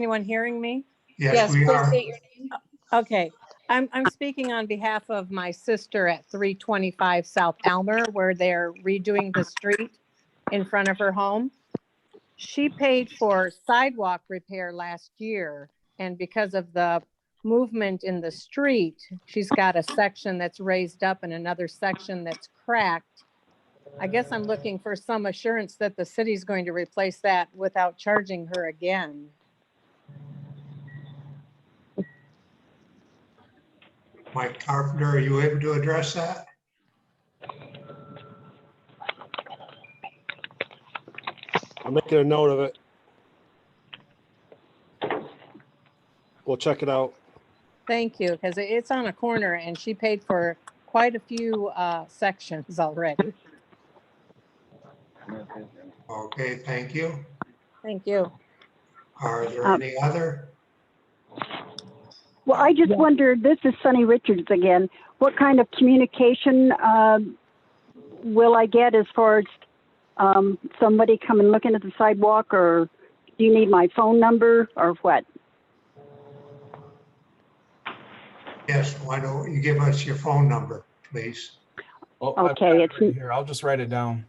anyone hearing me? Yes, we please are. state your name. Okay, I'm speaking on behalf of my sister at 325 South Elmer, where they're redoing the street in front of her home. She paid for sidewalk repair last year, and because of the movement in the street, she's got a section that's raised up and another section that's cracked. I guess I'm looking for some assurance that the city's going to replace that without charging her again. Mike Carpenter, are you able to address that? I'm making a note of it. We'll check it out. Thank you, because it's on a corner and she paid for quite a few sections already. Okay, thank you. Thank you. Are there any other? Well, I just wondered, this is Sunny Richards again, what kind of communication will I get as far as somebody coming looking at the sidewalk, or do you need my phone number or what? Yes, why don't you give us your phone number, please? Oh, Okay, it's right here. I'll just write it down.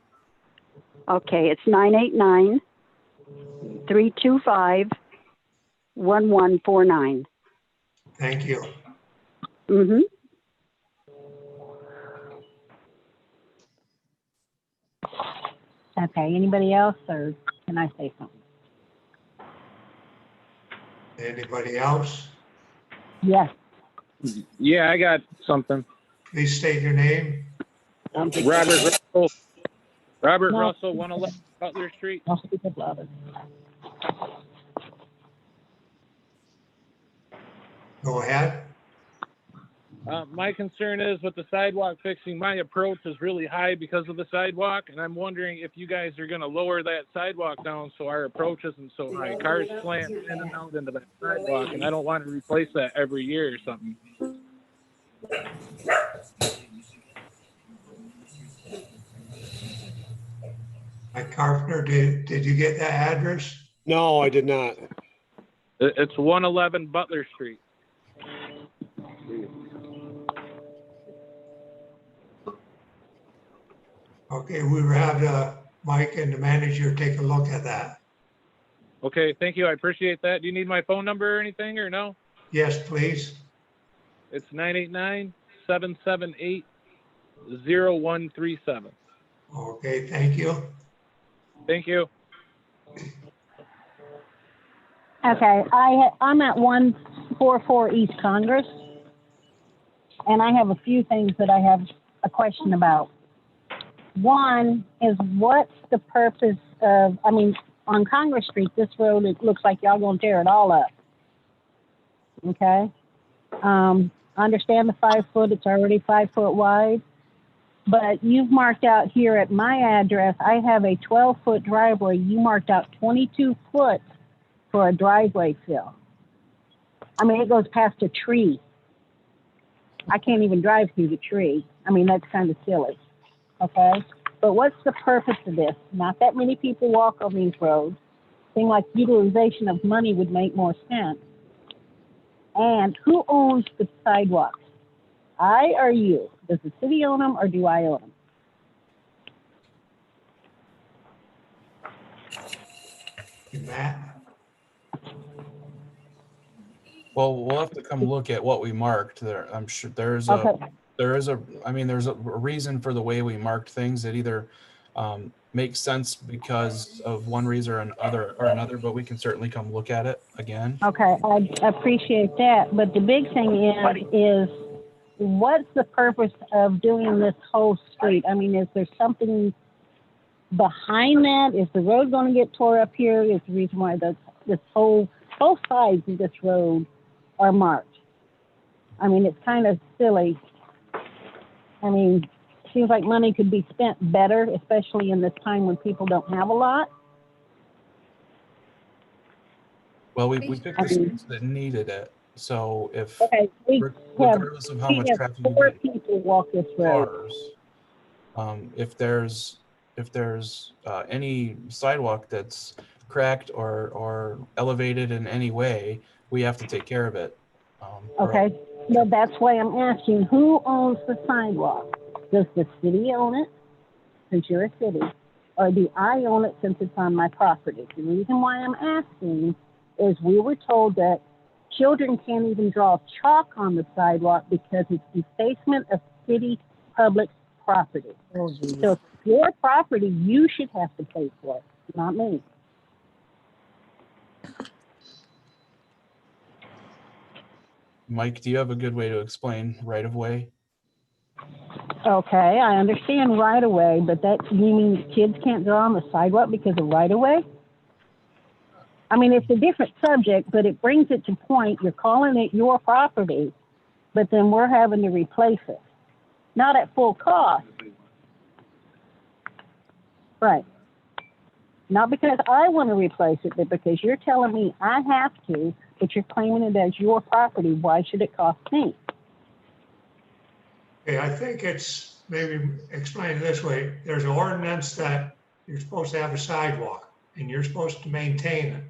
okay. It's 989-325-1149. Thank you. Mm-hmm. Okay, anybody else, or can I say something? Anybody else? Yes. Yeah, I got something. Please state your name. Robert Russell. Robert No. Russell, 111 Butler Street. I'll speak up louder. Go ahead. My concern is with the sidewalk fixing, my approach is really high because of the sidewalk, and I'm wondering if you guys are going to lower that sidewalk down so our approach isn't so high. Cars slam in and out into that sidewalk, and I don't want to replace that every year or something. Mike Carpenter, did you get that address? No, I did not. It's 111 Butler Street. Okay, we will have Mike and the manager take a look at that. Okay, thank you. I appreciate that. Do you need my phone number or anything, or no? Yes, please. It's 989-778-0137. Okay, thank you. Thank you. Okay, I'm at 144 East Congress, and I have a few things that I have a question about. One is, what's the purpose of, I mean, on Congress Street, this road, it looks like y'all gonna tear it all up. Okay? I understand the 5 foot, it's already 5 foot wide, but you've marked out here at my address, I have a 12-foot driveway. You marked out 22 foot for a driveway fill. I mean, it goes past a tree. I can't even drive through the tree. I mean, that's kind of silly. Okay? But what's the purpose of this? Not that many people walk on these roads. Seems like utilization of money would make more sense. And who owns the sidewalks? I or you? Does the city own them, or do I own them? Matt? Well, we'll have to come look at what we marked there. I'm sure there's Okay. there's a reason for the way we marked things. It either makes sense because of one reason or another, but we can certainly come look at it again. Okay, I appreciate that. But the big thing is what's the purpose of doing this whole street? I mean, is there something behind that? Is the road going to get tore up here? Is the reason why both sides of this road are marked? I mean, it's kind of silly. I mean, seems like money could be spent better, especially in this time when people don't have a lot. Well, we picked the streets that needed it. So if regardless of how much traffic you four get, people walk this road. cars, if there's any sidewalk that's cracked or elevated in any way, we have to take care of it. or Okay, but that's why I'm asking, who owns the sidewalk? Does the city own it, since you're a city? Or do I own it since it's on my property? The reason why I'm asking is we were told that children can't even draw chalk on the sidewalk because it's defacement of city public property. Oh, geez. So if it's your property, you should have to pay for it, not me. Mike, do you have a good way to explain right of way? Okay, I understand right of way, but that, you mean kids can't draw on the sidewalk because of right of way? I mean, it's a different subject, but it brings it to point, you're calling it your property, but then we're having to replace it. Not at full cost. Right. Not because I want to replace it, but because you're telling me I have to, but you're claiming it as your property. Why should it cost me? Okay, I think it's, maybe explain it this way. There's an ordinance that you're supposed to have a sidewalk and you're supposed to maintain it.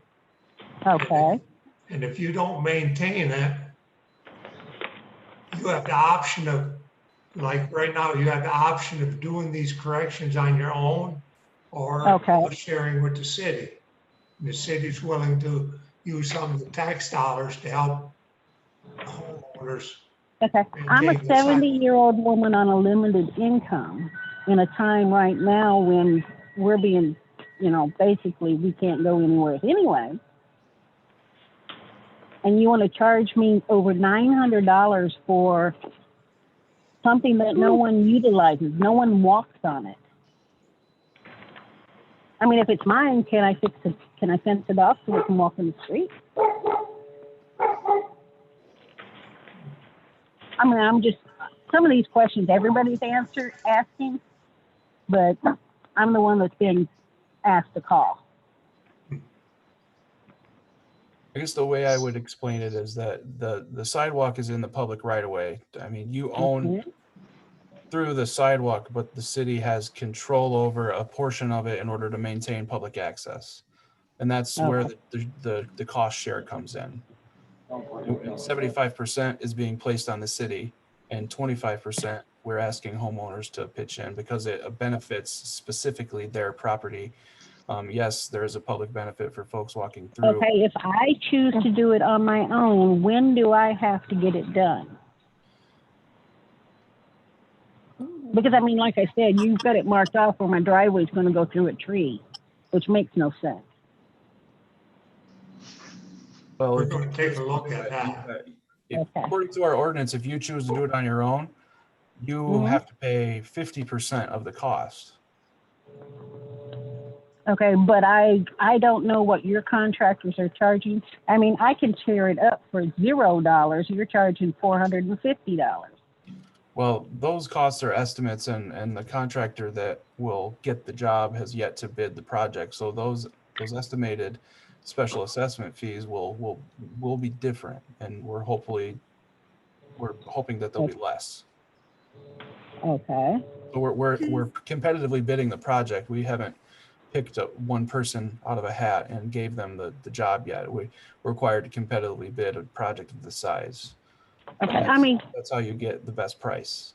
Okay. And if you don't maintain it, you have the option of, like right now, you have the option of doing these corrections on your own or Okay. sharing with the city. And the city's willing to use some of the tax dollars to help homeowners. Okay. I'm a maintain the sidewalk. 70-year-old woman on a limited income in a time right now when we're being, basically we can't go anywhere anyway. And you want to charge me over $900 for something that no one utilizes, no one walks on it. I mean, if it's mine, can I fix it? Can I fence it off so it can walk in the street? I mean, I'm just, some of these questions everybody's asking, but I'm the one that's being asked to call. I guess the way I would explain it is that the sidewalk is in the public right of way. I mean, you own through the sidewalk, but the city has control over a portion of it in order to maintain public access. And that's where the cost share comes in. 75% is being placed on the city and 25% we're asking homeowners to pitch in because it benefits specifically their property. Yes, there is a public benefit for folks walking through. Okay, if I choose to do it on my own, when do I have to get it done? Because, I mean, like I said, you've got it marked off where my driveway's going to go through a tree, which makes no sense. Well, We're going to take a look at that. According to our ordinance, if you choose to do it on your own, you have to pay 50% of the cost. Okay, but I don't know what your contractors are charging. I mean, I can tear it up for $0. You're charging $450. Well, those costs are estimates, and the contractor that will get the job has yet to bid the project. So those estimated special assessment fees will be different, and we're hoping that they'll be less. Okay. So we're competitively bidding the project. We haven't picked up one person out of a hat and gave them the job yet. We're required to competitively bid a project of this size. Okay, I mean, that's how you get the best price.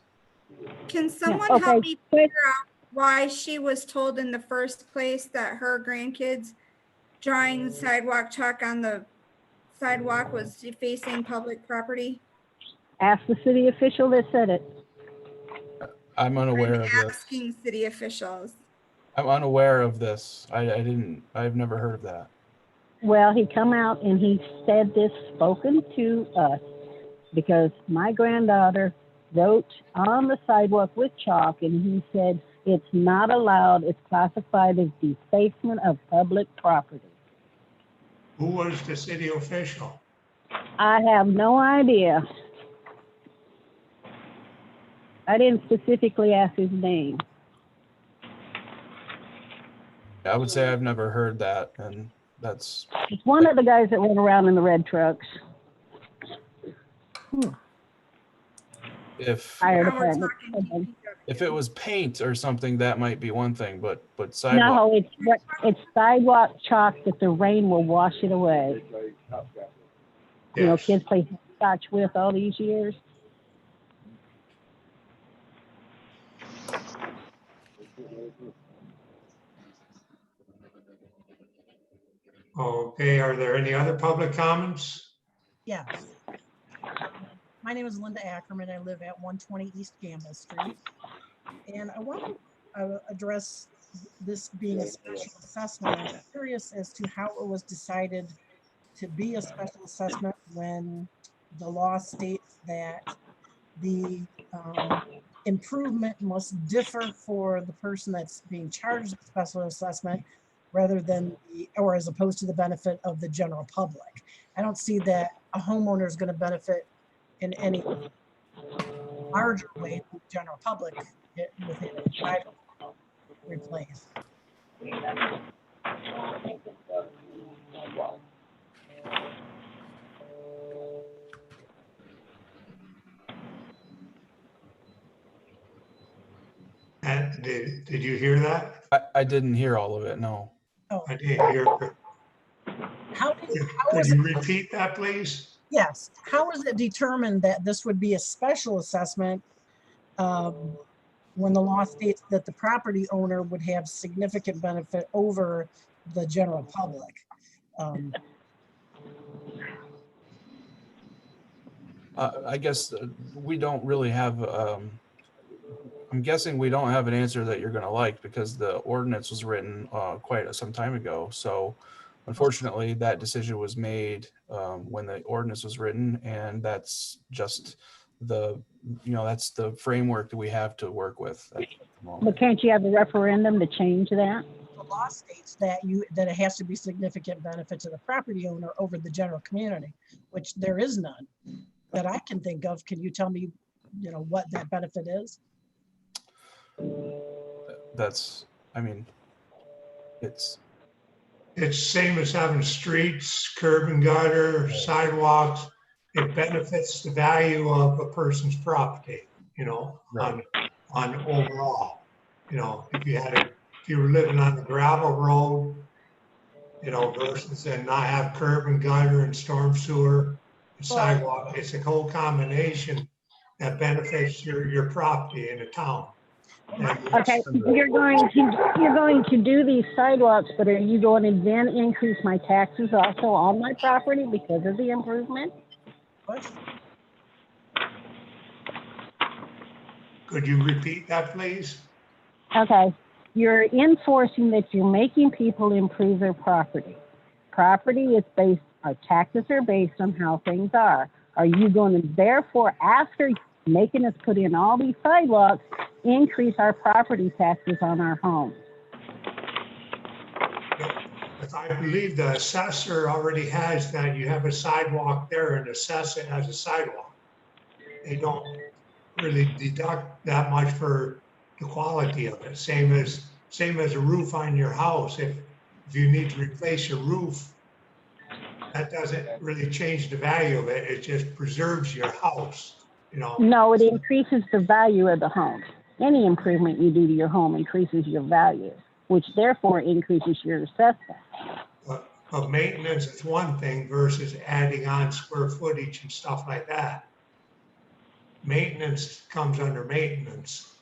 Can someone okay. help me figure out why she was told in the first place that her grandkids drawing sidewalk chalk on the sidewalk was defacing public property? Ask the city official that said it. I'm unaware of this. Asking city officials. I'm unaware of this. I've never heard of that. Well, he come out and he said this, spoken to us, because my granddaughter wrote on the sidewalk with chalk, and he said it's not allowed. It's classified as defacement of public property. Who was the city official? I have no idea. I didn't specifically ask his name. I would say I've never heard that, and that's. It's one of the guys that run around in the red trucks. If Fire Now we're department. talking DPW. If it was paint or something, that might be one thing, but sidewalk. No, it's sidewalk chalk that the rain will wash it away. You know, Yes. kids play scotch with all these years. Okay, are there any other public comments? Yes. My name is Linda Ackerman. I live at 120 East Gamble Street. And I want to address this being a special assessment. I'm curious as to how it was decided to be a special assessment when the law states that the improvement must differ for the person that's being charged with special assessment rather than or as opposed to the benefit of the general public. I don't see that a homeowner is going to benefit in any larger way than the general public with it sidewalk replaced. And did you hear that? I didn't hear all of it, no. Oh, I didn't hear. how Could was you it? repeat that, please? Yes. How is it determined that this would be a special assessment when the law states that the property owner would have significant benefit over the general public? I guess we don't really have, I'm guessing we don't have an answer that you're gonna like because the ordinance was written quite some time ago. So unfortunately, that decision was made when the ordinance was written, and that's just that's the framework that we have to work with at the moment. But can't you have a referendum to change that? The law states that it has to be significant benefit to the property owner over the general community, which there is none that I can think of. Can you tell me, what that benefit is? It's same as having streets, curb and gutter, sidewalks. It benefits the value of a person's property, Right. on overall. If you were living on the gravel road, versus and not have curb and gutter and storm sewer and sidewalk, it's a whole combination that benefits your property in a town. Okay, you're going to do these sidewalks, but are you going to then increase my taxes also on my property because of the improvement? Could you repeat that, please? Okay, you're enforcing that you're making people improve their property. Property is taxes are based on how things are. Are you going to therefore, after making us put in all these sidewalks, increase our property taxes on our homes? If I believe the assessor already has that, you have a sidewalk there and assess it as a sidewalk. They don't really deduct that much for the quality of it. Same as a roof on your house. If you need to replace your roof, that doesn't really change the value of it. It just preserves your house, No, it increases the value of the home. Any improvement you do to your home increases your value, which therefore increases your assessment. But maintenance is one thing versus adding on square footage and stuff like that. Maintenance comes under maintenance.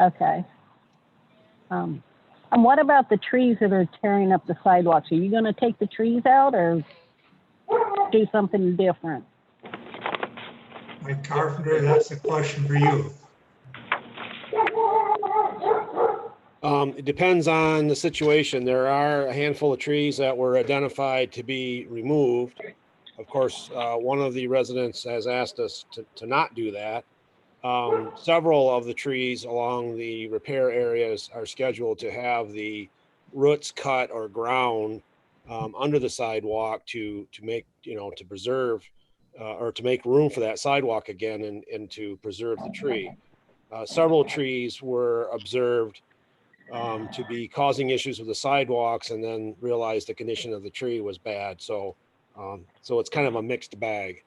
Okay. And what about the trees that are tearing up the sidewalks? Are you going to take the trees out or do something different? Mike Carpenter, that's a question for you. It depends on the situation. There are a handful of trees that were identified to be removed. Of course, one of the residents has asked us to not do that. Several of the trees along the repair areas are scheduled to have the roots cut or ground under the sidewalk to make, to preserve or to make room for that sidewalk again and to preserve the tree. Several trees were observed to be causing issues with the sidewalks and then realized the condition of the tree was bad. So it's kind of a mixed bag.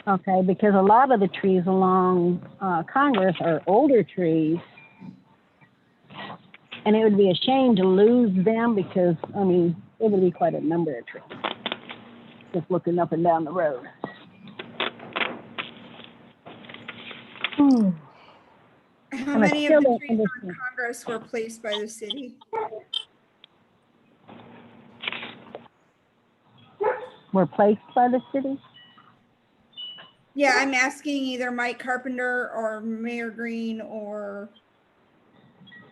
Okay, because a lot of the trees along Congress are older trees. And it would be a shame to lose them because, I mean, it would be quite a number of trees. Just looking up and down the road. How And I many still of the don't trees on understand. Congress were placed by the city? Were placed by the city? Yeah, I'm asking either Mike Carpenter or Mayor Green or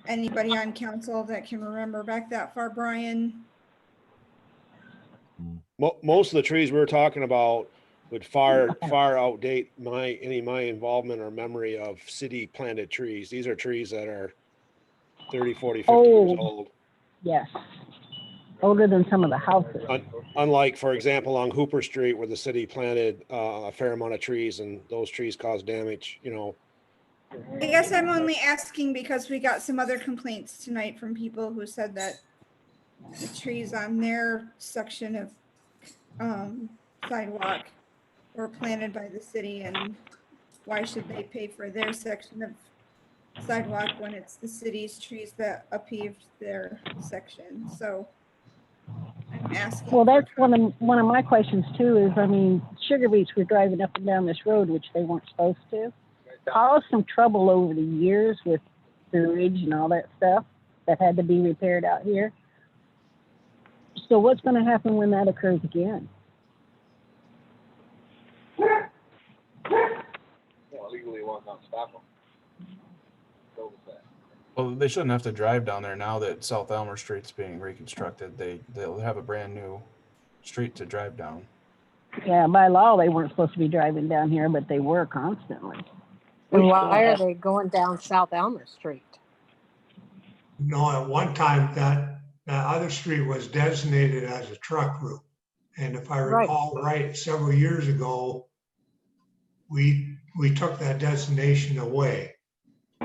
anybody on council that can remember back that far, Brian. Most of the trees we were talking about would far outdate any of my involvement or memory of city planted trees. These are trees that are 30, 40, 50 years old. Yes. Older than some of the houses. Unlike, for example, on Hooper Street where the city planted a fair amount of trees and those trees caused damage, you know. I guess I'm only asking because we got some other complaints tonight from people who said that the trees on their section of sidewalk were planted by the city, and why should they pay for their section of sidewalk when it's the city's trees that upheaved their section? So I'm asking. Well, that's one of my questions too. Is I mean, sugar beets were driving up and down this road, which they weren't supposed to. Caused some trouble over the years with sewage and all that stuff that had to be repaired out here. So what's going to happen when that occurs again? Legally, won't stop them. Well, they shouldn't have to drive down there now that South Elmer Street's being reconstructed. They'll have a brand new street to drive down. Yeah, by law they weren't supposed to be driving down here, but they were constantly. And why are they going down South Elmer Street? No, at one time that other street was designated as a truck route. And if I recall right, several years ago, we took that designation away.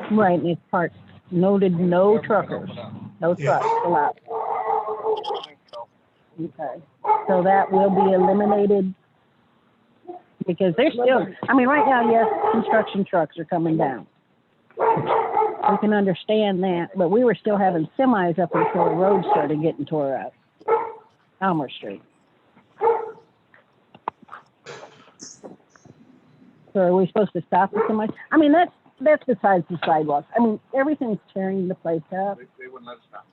Right, and it's parked noted no truckers, no trucks allowed. Okay, so that will be eliminated because they're still, I mean, right now, yes, construction trucks are coming down. We can understand that, but we were still having semis up until the road started getting tore up. Elmer Street. So are we supposed to stop the semis? I mean, that's besides the sidewalks. I mean, everything's tearing the place up. They wouldn't let us stop.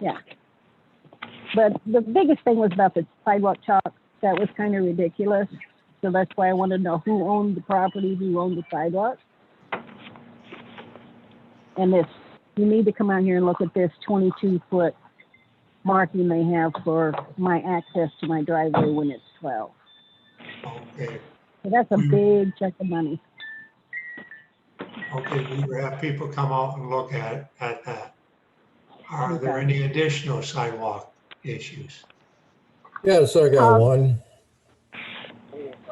Yeah. But the biggest thing was about the sidewalk chalk. That was kind of ridiculous. So that's why I wanted to know who owned the property, who owned the sidewalk. And this, you need to come out here and look at this 22-foot marking they have for my access to my driveway when it's 12. Okay. So that's a big chunk of money. Okay, we will have people come out and look at that. Are there any additional sidewalk issues? Yes, I got one.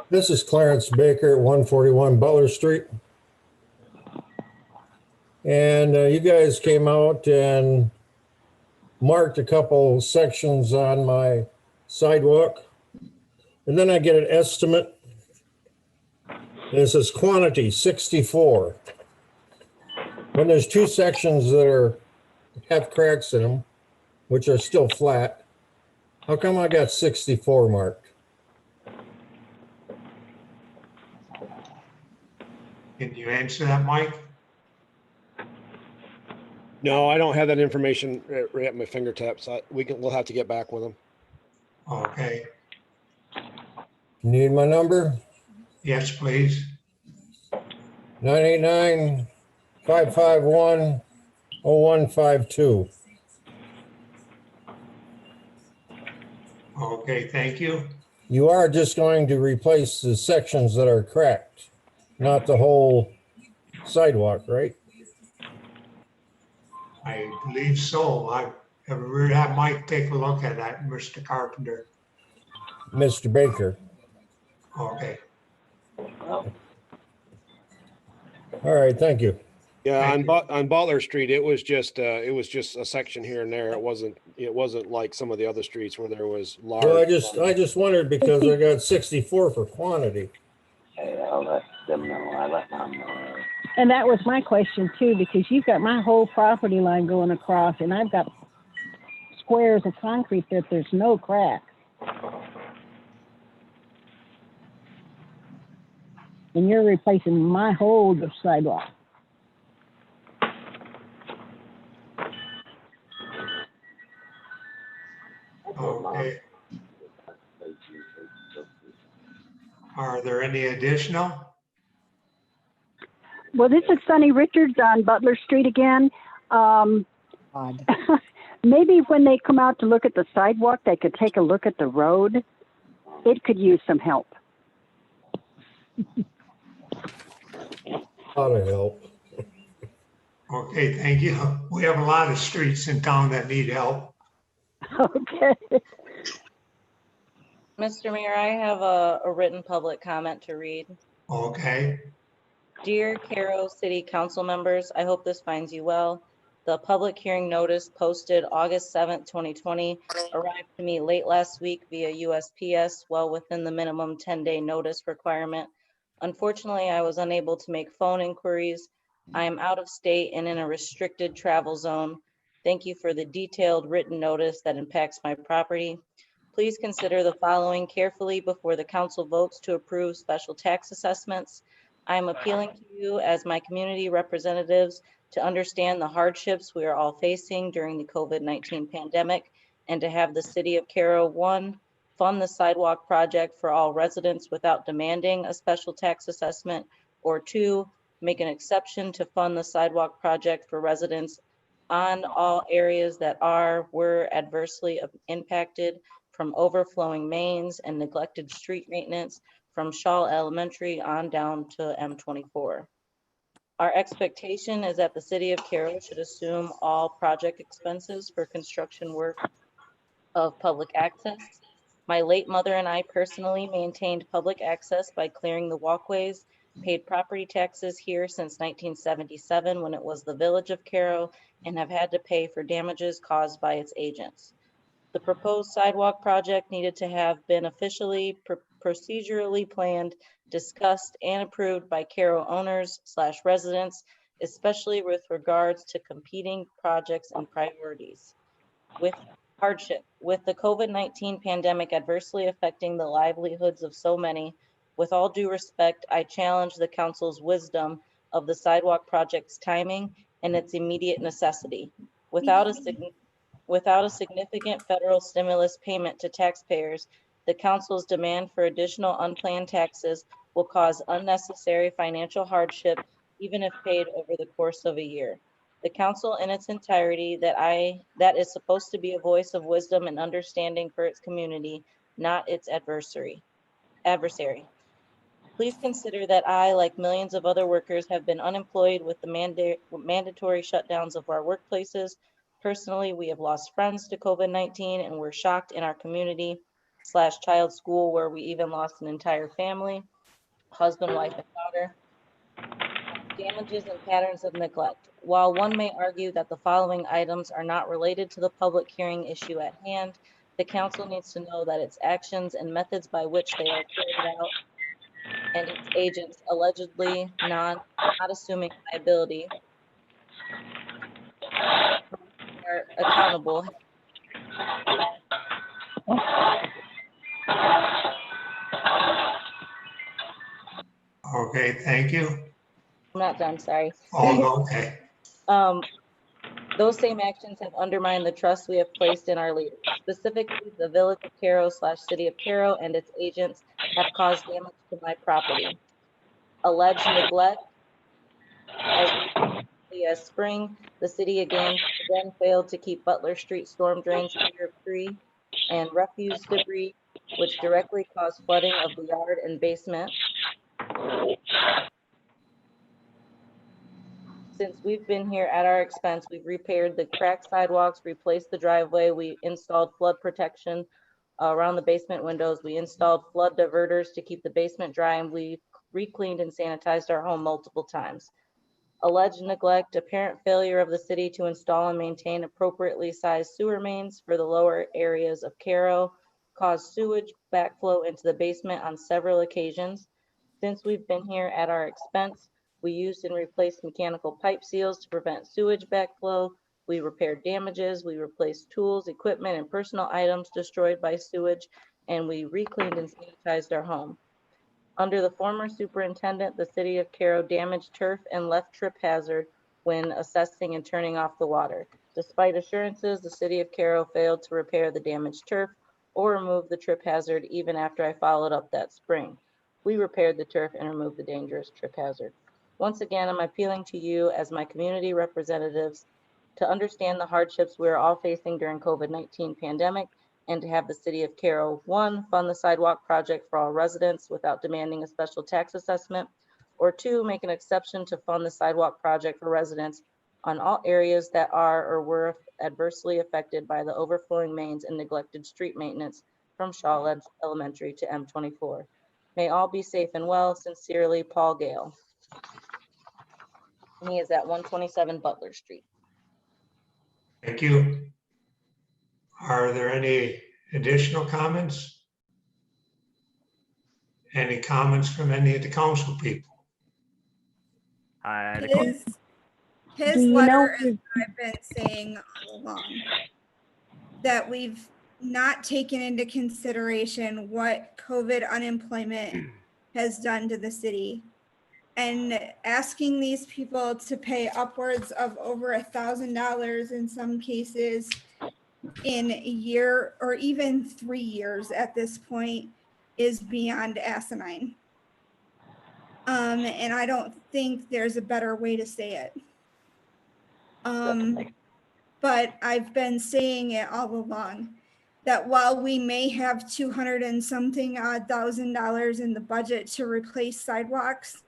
This is Clarence Baker at 141 Butler Street. And you guys came out and marked a couple sections on my sidewalk. And then I get an estimate. And it says quantity 64. When there's two sections that have cracks in them, which are still flat, how come I got 64 marked? Can you answer that, Mike? No, I don't have that information right at my fingertips. We'll have to get back with them. Okay. Need my number? Yes, please. 989-551-0152. Okay, thank you. You are just going to replace the sections that are cracked, not the whole sidewalk, right? I believe so. We'll have Mike take a look at that, Mr. Carpenter. Mr. Baker. Okay. All right, thank you. Yeah, Thank on Butler Street, it was just a section here and there. It wasn't like some of the other streets where there was large. Well, I just wondered because I got 64 for quantity. Hey, I'll let them know. I let them know. And that was my question too, because you've got my whole property line going across and I've got squares of concrete that there's no crack. And you're replacing my whole sidewalk. Okay. Are there any additional? Well, this is Sunny Richards on Butler Street again. Maybe when they come out to look at the sidewalk, they could take a look at the road. It could use some help. A lot of help. Okay, thank you. We have a lot of streets in town that need help. Okay. Mr. Mayor, I have a written public comment to read. Okay, Dear Caro City Council members, I hope this finds you well. The public hearing notice posted August 7th, 2020 arrived to me late last week via USPS, well within the minimum 10-day notice requirement. Unfortunately, I was unable to make phone inquiries. I am out of state and in a restricted travel zone. Thank you for the detailed written notice that impacts my property. Please consider the following carefully before the council votes to approve special tax assessments. I am appealing to you as my community representatives to understand the hardships we are all facing during the COVID-19 pandemic and to have the city of Caro, 1, fund the sidewalk project for all residents without demanding a special tax assessment, or 2, make an exception to fund the sidewalk project for residents on all areas that were adversely impacted from overflowing mains and neglected street maintenance from Shaw Elementary on down to M24. Our expectation is that the city of Caro should assume all project expenses for construction work of public access. My late mother and I personally maintained public access by clearing the walkways, paid property taxes here since 1977 when it was the village of Caro, and have had to pay for damages caused by its agents. The proposed sidewalk project needed to have been officially procedurally planned, discussed, and approved by Caro owners/residents, especially with regards to competing projects and priorities. With hardship, with the COVID-19 pandemic adversely affecting the livelihoods of so many, with all due respect, I challenge the council's wisdom of the sidewalk project's timing and its immediate necessity. Without a significant federal stimulus payment to taxpayers, the council's demand for additional unplanned taxes will cause unnecessary financial hardship, even if paid over the course of a year. The council in its entirety that is supposed to be a voice of wisdom and understanding for its community, not its adversary. Please consider that I, like millions of other workers, have been unemployed with the mandatory shutdowns of our workplaces. Personally, we have lost friends to COVID-19 and we're shocked in our community/child school where we even lost an entire family, husband, wife, and daughter. Damages and patterns of neglect. While one may argue that the following items are not related to the public hearing issue at hand, the council needs to know that its actions and methods by which they are carried out and its agents allegedly not assuming liability are accountable. okay, thank you. I'm not done, sorry. Oh, okay. Those same actions have undermined the trust we have placed in our leaders. Specifically, the village of Caro/city of Caro and its agents have caused damage to my property. Alleged neglect. As recently as spring, the city again failed to keep Butler Street storm drains clear of tree and refuse debris, which directly caused flooding of the yard and basement. Since we've been here at our expense, we've repaired the cracked sidewalks, replaced the driveway, we installed flood protection around the basement windows, we installed flood diverters to keep the basement dry, and we re-cleaned and sanitized our home multiple times. alleged neglect, apparent failure of the city to install and maintain appropriately sized sewer mains for the lower areas of Caro, caused sewage backflow into the basement on several occasions. Since we've been here at our expense, we used and replaced mechanical pipe seals to prevent sewage backflow. We repaired damages, we replaced tools, equipment, and personal items destroyed by sewage, and we recleaned and sanitized our home. Under the former superintendent, the city of Caro damaged turf and left trip hazard when assessing and turning off the water. Despite assurances, the city of Caro failed to repair the damaged turf or remove the trip hazard even after I followed up that spring. We repaired the turf and removed the dangerous trip hazard. Once again, I'm appealing to you as my community representatives to understand the hardships we are all facing during COVID-19 pandemic and to have the city of Caro, 1, fund the sidewalk project for all residents without demanding a special tax assessment, or 2, make an exception to fund the sidewalk project for residents on all areas that are or were adversely affected by the overflowing mains and neglected street maintenance from Shaw Elementary to M24. May all be safe and well. Sincerely, Paul Gale. And he is at 127 Butler Street. Thank you. Are there any additional comments? Any comments from any of the council people? His Do you letter know is what I've been saying all along, that we've not taken into consideration what COVID unemployment has done to the city. And asking these people to pay upwards of over $1,000 in some cases in a year or even 3 years at this point is beyond asinine. And I don't think there's a better way to say it. But I've been saying it all along, that while we may have 200 and something odd $1,000 in the budget to replace sidewalks,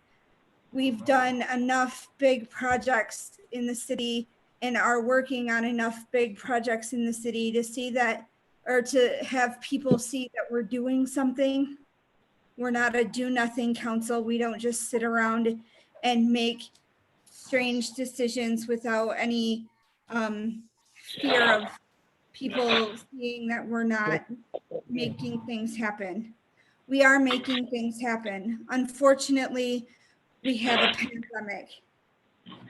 we've done enough big projects in the city and are working on enough big projects in the city to see that, or to have people see that we're doing something. We're not a do nothing council. We don't just sit around and make strange decisions without any fear of people seeing that we're not making things happen. We are making things happen. Unfortunately, we have a pandemic.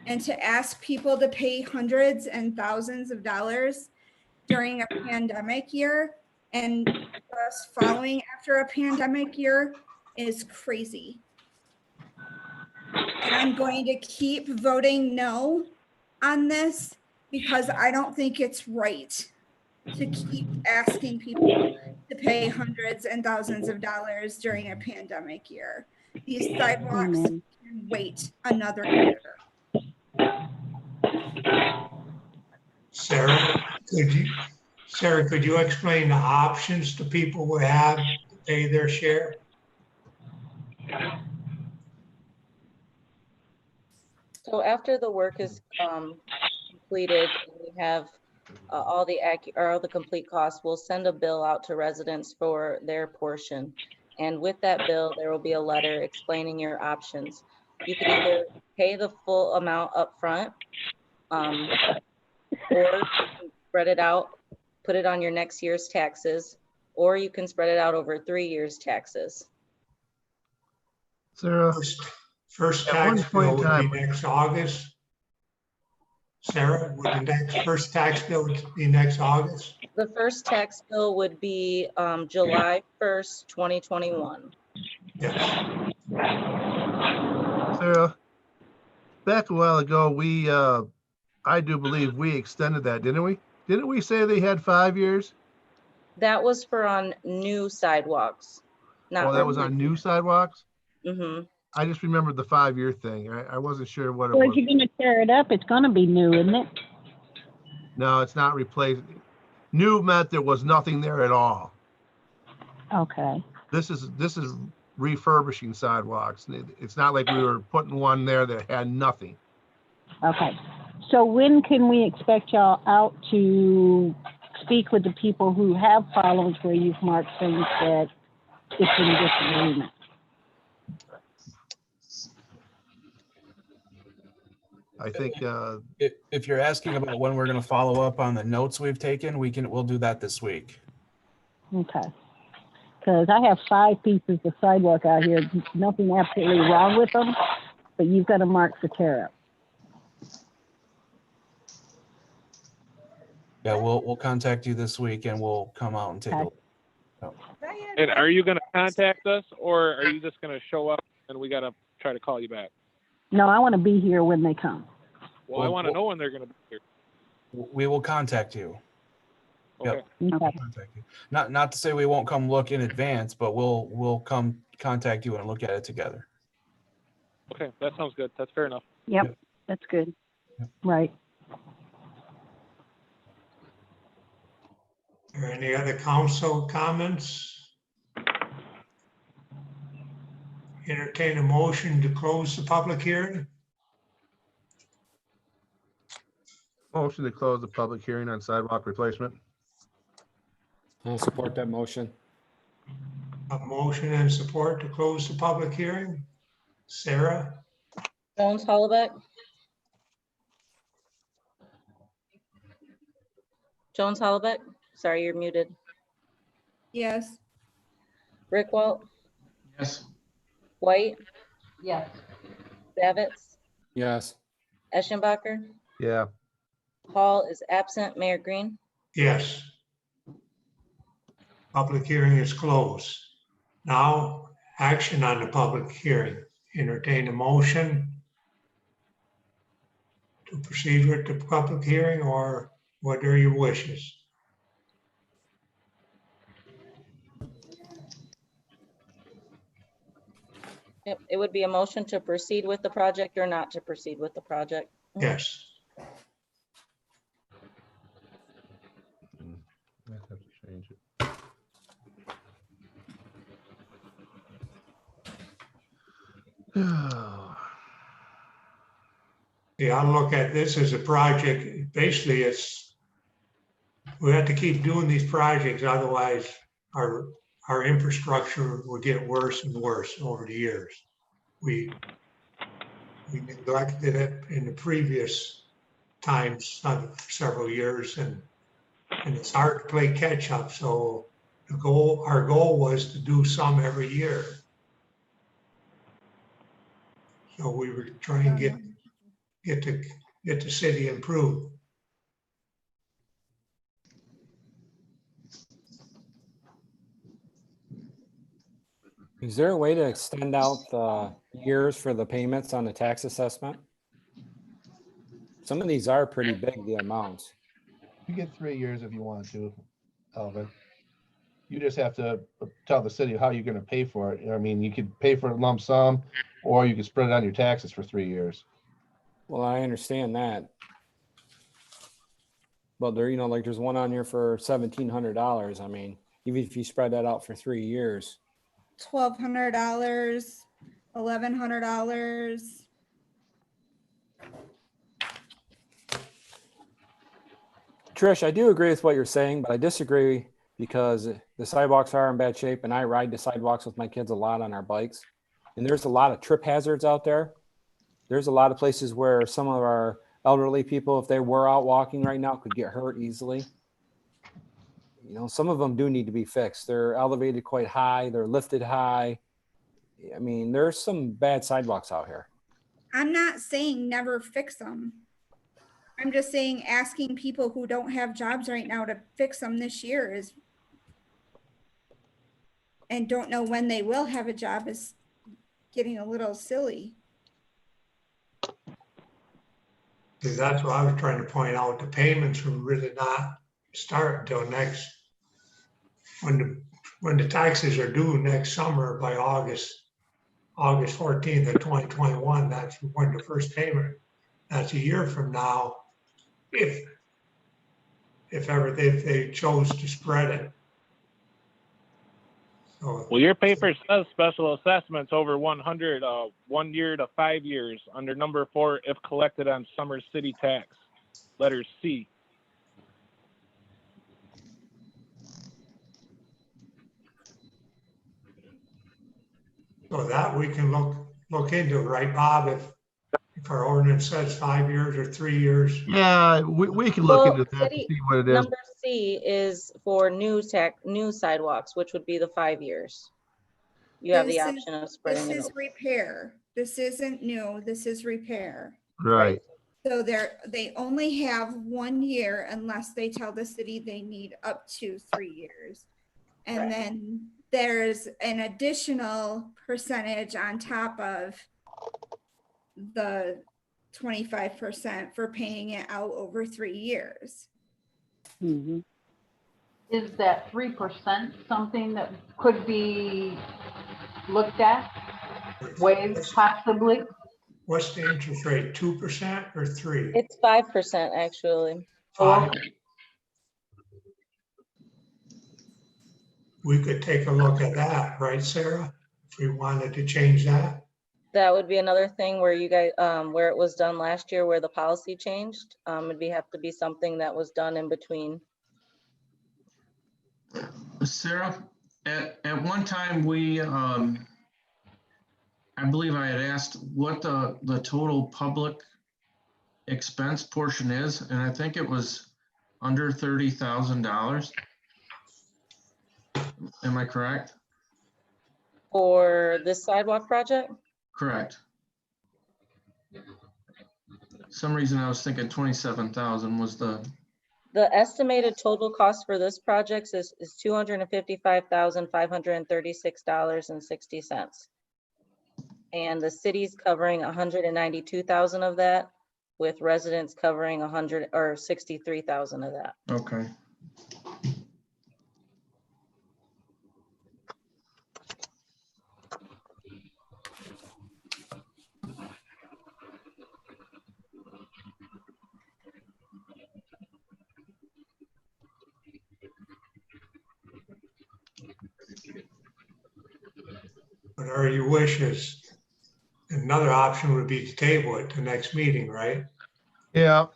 And to ask people to pay hundreds and thousands of dollars during a pandemic year and just following after a pandemic year is crazy. And I'm going to keep voting no on this because I don't think it's right to keep asking people to pay hundreds and thousands of dollars during a pandemic year. These sidewalks can wait another year. Sarah, could you explain the options the people would have to pay their share? So after the work is completed, we have all the complete costs. We'll send a bill out to residents for their portion. And with that bill, there will be a letter explaining your options. You can either pay the full amount up front, or you can spread it out, put it on your next year's taxes, or you can spread it out over 3 years' taxes. Sarah, First at one tax point bill in would be time, next August. Sarah, would the first tax bill be next August? The first tax bill would be July 1st, 2021. Yes. Sarah, back a while ago, I do believe we extended that, didn't we? Didn't we say they had 5 years? That was for on new sidewalks. Oh, that was on new sidewalks? Mm-hmm. I just remembered the 5-year thing. I wasn't sure what it Well, was. if you're gonna tear it up, it's gonna be new, isn't it? No, it's not replaced. New meant there was nothing there at all. Okay. This is refurbishing sidewalks. It's not like we were putting one there that had nothing. Okay. So when can we expect y'all out to speak with the people who have problems where you've marked things that it's in disagreement? I think, If you're asking about when we're going to follow up on the notes we've taken, we'll do that this week. Okay. Because I have 5 pieces of sidewalk out here. Nothing absolutely wrong with them, but you've got to mark for tear up. Yeah, we'll contact you this week and we'll come out and take a Okay. look. And are you going to contact us, or are you just going to show up and we got to try to call you back? No, I want to be here when they come. Well, I want to know when they're going to be here. We will contact you. Okay. Yep. Okay. Contact you. Not to say we won't come look in advance, but we'll come contact you and look at it together. Okay, that sounds good. That's fair enough. Yep, that's good. Right. Are there any other council comments? Entertain a motion to close the public hearing. motion to close the public hearing on sidewalk replacement. I'll support that motion. A motion and support to close the public hearing. Sarah, Jones Hollebeck. Jones Hollebeck, sorry, you're muted. Yes. Rick Walt, Yes. White, Yes. Davitz, Yes. Eschenbacher, Yeah, Hall is absent, Mayor Green. yes. Public hearing is closed. Now, action on the public hearing. Entertain a motion to proceed with the public hearing, or what are your wishes? Yep, it would be a motion to proceed with the project or not to proceed with the project. Yes. I have to change it. Yeah, I look at this as a project. Basically, we have to keep doing these projects, otherwise our infrastructure will get worse and worse over the years. We neglected it in the previous times, several years, and it's hard to play catch up. So our goal was to do some every year. So we were trying to get the city improved. Is there a way to extend out the years for the payments on the tax assessment? Some of these are pretty big, the amounts. You get 3 years if you want to, Alvin. You just have to tell the city how you're gonna pay for it. I mean, you could pay for a lump sum, or you could spread it on your taxes for 3 years. Well, I understand that. But there, like there's one on here for $1,700. I mean, even if you spread that out for 3 years. $1,200, $1,100. Trish, I do agree with what you're saying, but I disagree because the sidewalks are in bad shape, and I ride the sidewalks with my kids a lot on our bikes. And there's a lot of trip hazards out there. There's a lot of places where some of our elderly people, if they were out walking right now, could get hurt easily. Some of them do need to be fixed. They're elevated quite high. They're lifted high. I mean, there's some bad sidewalks out here. I'm not saying never fix them. I'm just saying asking people who don't have jobs right now to fix them this year and don't know when they will have a job is getting a little silly. Because that's what I was trying to point out. The payments will really not start until when the taxes are due next summer by August 14th of 2021. That's when the first payment. That's a year from now. If they chose to spread it. So, Well, your paper says special assessments over 100, 1 year to 5 years under number 4 if collected on summer city tax, letter C. So that we can look into, right, Bob? If our ordinance says 5 years or 3 years, Yeah, we can look Well, into that to city- see what it is. Number C is for new sidewalks, which would be the 5 years. You have the This is- option of spreading This it is over. repair. This isn't new, this is repair. Right. So they only have 1 year unless they tell the city they need up to 3 years. And Correct. then there's an additional percentage on top of the 25% for paying it out over 3 years. Mhm. Is that 3% something that could be looked at, waived possibly? what's the interest rate, 2% or 3? It's 5% actually. 5? We could take a look at that, right, Sarah? If we wanted to change that. That would be another thing where you guys, where it was done last year, where the policy changed. It'd have to be something that was done in between. Sarah, at one time we, I believe I had asked what the total public expense portion is, and I think it was under $30,000. Am I correct? For this sidewalk project? Correct. Some reason I was thinking 27,000 was the. The estimated total cost for this project is $255,536.60. And the city's covering 192,000 of that, with residents covering 63,000 of that. Okay. What are your wishes? Another option would be to table it to next meeting, right? Yeah.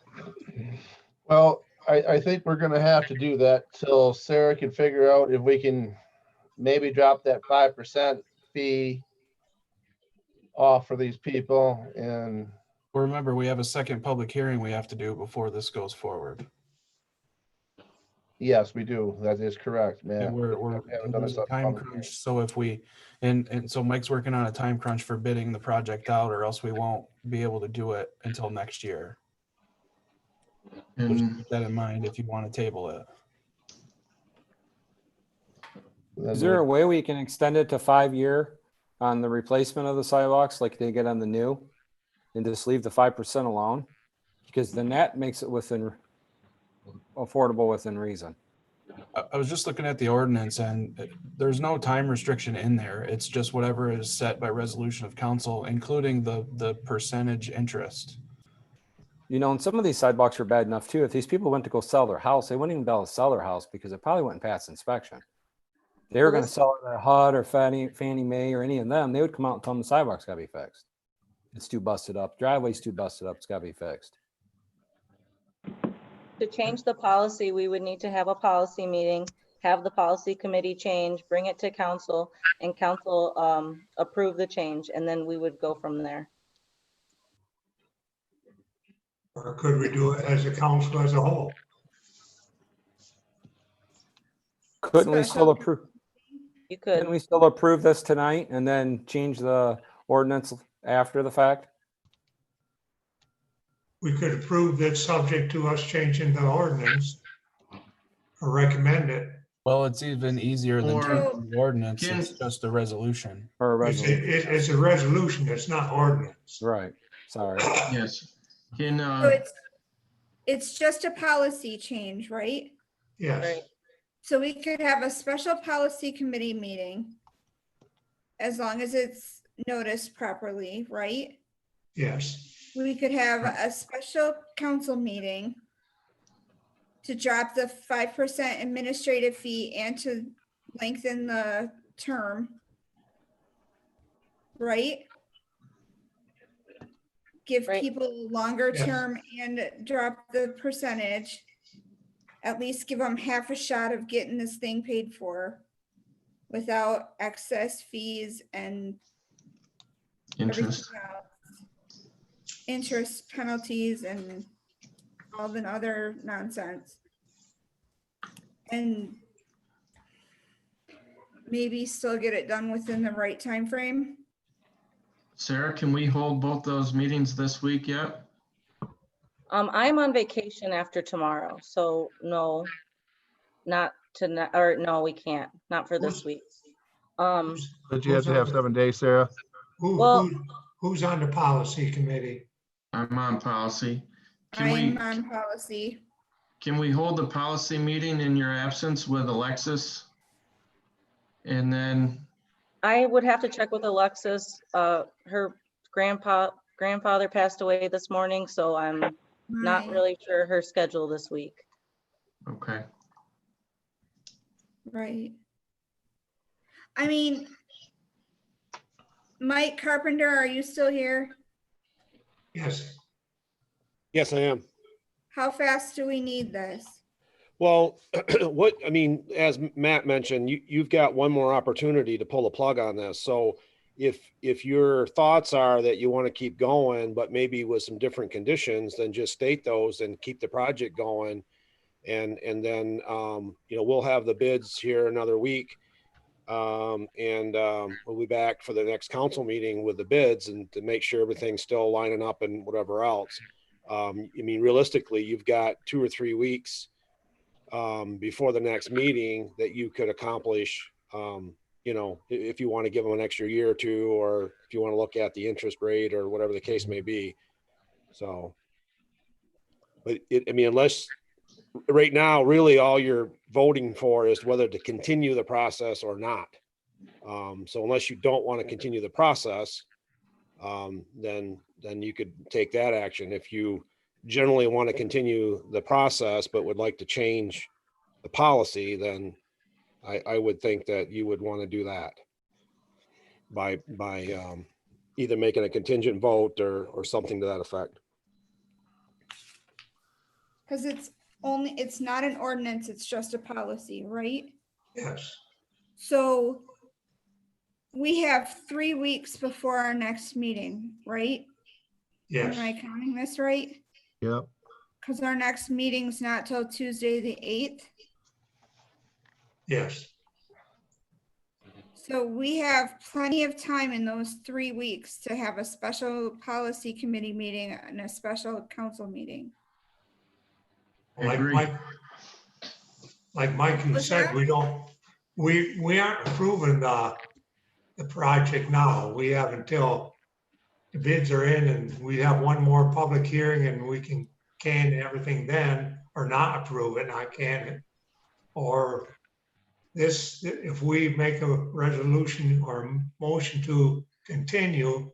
Well, I think we're gonna have to do that till Sarah can figure out if we can maybe drop that 5% fee off for these people. And Well, remember, we have a second public hearing we have to do before this goes forward. yes, we do. That is correct, man. And we're there's a time crunch, so if we, and so Mike's working on a time crunch for bidding the project out, or else we won't be able to do it until next year. So just keep that in mind if you want to table it. Is there a way we can extend it to 5-year on the replacement of the sidewalks like they get on the new? And just leave the 5% alone? Because then that makes it affordable within reason. I was just looking at the ordinance and there's no time restriction in there. It's just whatever is set by resolution of council, including the percentage interest. You know, and some of these sidewalks are bad enough too. If these people went to go sell their house, they wouldn't even be able to sell their house because it probably wouldn't pass inspection. They were Well, going to this- sell it at HUD or Fannie Mae or any of them. They would come out and tell them the sidewalk's got to be fixed. It's too busted up. Driveway's too busted up. It's got to be fixed. To change the policy, we would need to have a policy meeting, have the policy committee change, bring it to council, and council approve the change, and then we would go from there. Or could we do it as a council as a whole? Couldn't we still approve? You Couldn't could. we still approve this tonight and then change the ordinance after the fact? We could approve that subject to us changing the ordinance or recommend it. Well, it's even easier than Or changing the ordinance. can- It's just a resolution. Or a It's resolution? it's a resolution, it's not ordinance. Right. Sorry. Yes. Can, So it's just a policy change, right? Yes, Right. So we could have a special policy committee meeting as long as it's noticed properly, right? yes. We could have a special council meeting to drop the 5% administrative fee and to lengthen the term. Right? Give Right. people a longer Yes. term and drop the percentage. At least give them half a shot of getting this thing paid for without excess fees and interest. everything else. interest penalties and all the other nonsense. And maybe still get it done within the right time frame. Sarah, can we hold both those meetings this week yet? I'm on vacation after tomorrow, so no, not to, or no, we can't, not for this week. But you have to have 7 days, Sarah. Well- Who's on the policy committee? I'm on policy. I'm on policy. Can we hold the policy meeting in your absence with Alexis? And then, I would have to check with Alexis. Her grandfather passed away this morning, so I'm not Right. really sure her schedule this week. okay. Right. I mean, Mike Carpenter, are you still here? Yes. Yes, I am. How fast do we need this? Well, I mean, as Matt mentioned, you've got one more opportunity to pull the plug on this. So if your thoughts are that you want to keep going, but maybe with some different conditions, then just state those and keep the project going. And then, we'll have the bids here another week. We'll be back for the next council meeting with the bids and to make sure everything's still lining up and whatever else. I mean, realistically, you've got 2 or 3 weeks before the next meeting that you could accomplish, if you want to give them an extra year or two, or if you want to look at the interest rate or whatever the case may be. So, but unless right now, really all you're voting for is whether to continue the process or not. So unless you don't want to continue the process, then you could take that action. If you generally want to continue the process, but would like to change the policy, then I would think that you would want to do that by either making a contingent vote or something to that effect. Because it's not an ordinance, it's just a policy, right? Yes. So we have 3 weeks before our next meeting, right? Yes. Am I counting this right? Yep. Because our next meeting's not till Tuesday, the 8th. Yes. So we have plenty of time in those 3 weeks to have a special policy committee meeting and a special council meeting. Like Agree. Mike, you said, we aren't approving the project now. We have until the bids are in and we have one more public hearing and we can everything then or not approve it. I can't. Or this, if we make a resolution or motion to continue,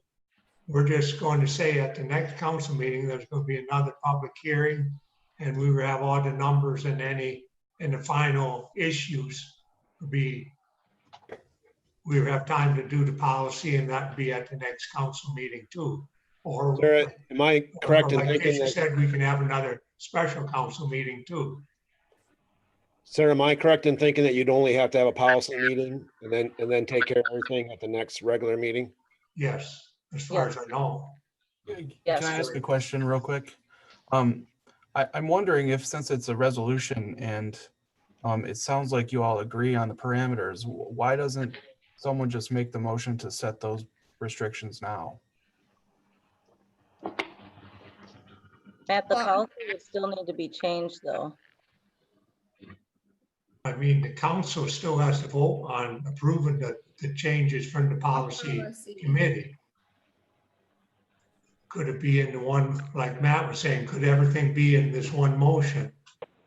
we're just going to say at the next council meeting, there's going to be another public hearing and we will have all the numbers and the final issues we would have time to do the policy and that'd be at the next council meeting too. Or Sarah, am I correct in like thinking Casey that, said, we can have another special council meeting too. Sarah, am I correct in thinking that you'd only have to have a policy meeting and then take care of everything at the next regular meeting? Yes, as far as I know. Can Yes. I ask a question real quick? I'm wondering if, since it's a resolution and it sounds like you all agree on the parameters, why doesn't someone just make the motion to set those restrictions now? Matt, the policy would still need to be changed though. I mean, the council still has to vote on approving the changes from the policy committee. Could it be in the one, like Matt was saying, could everything be in this one motion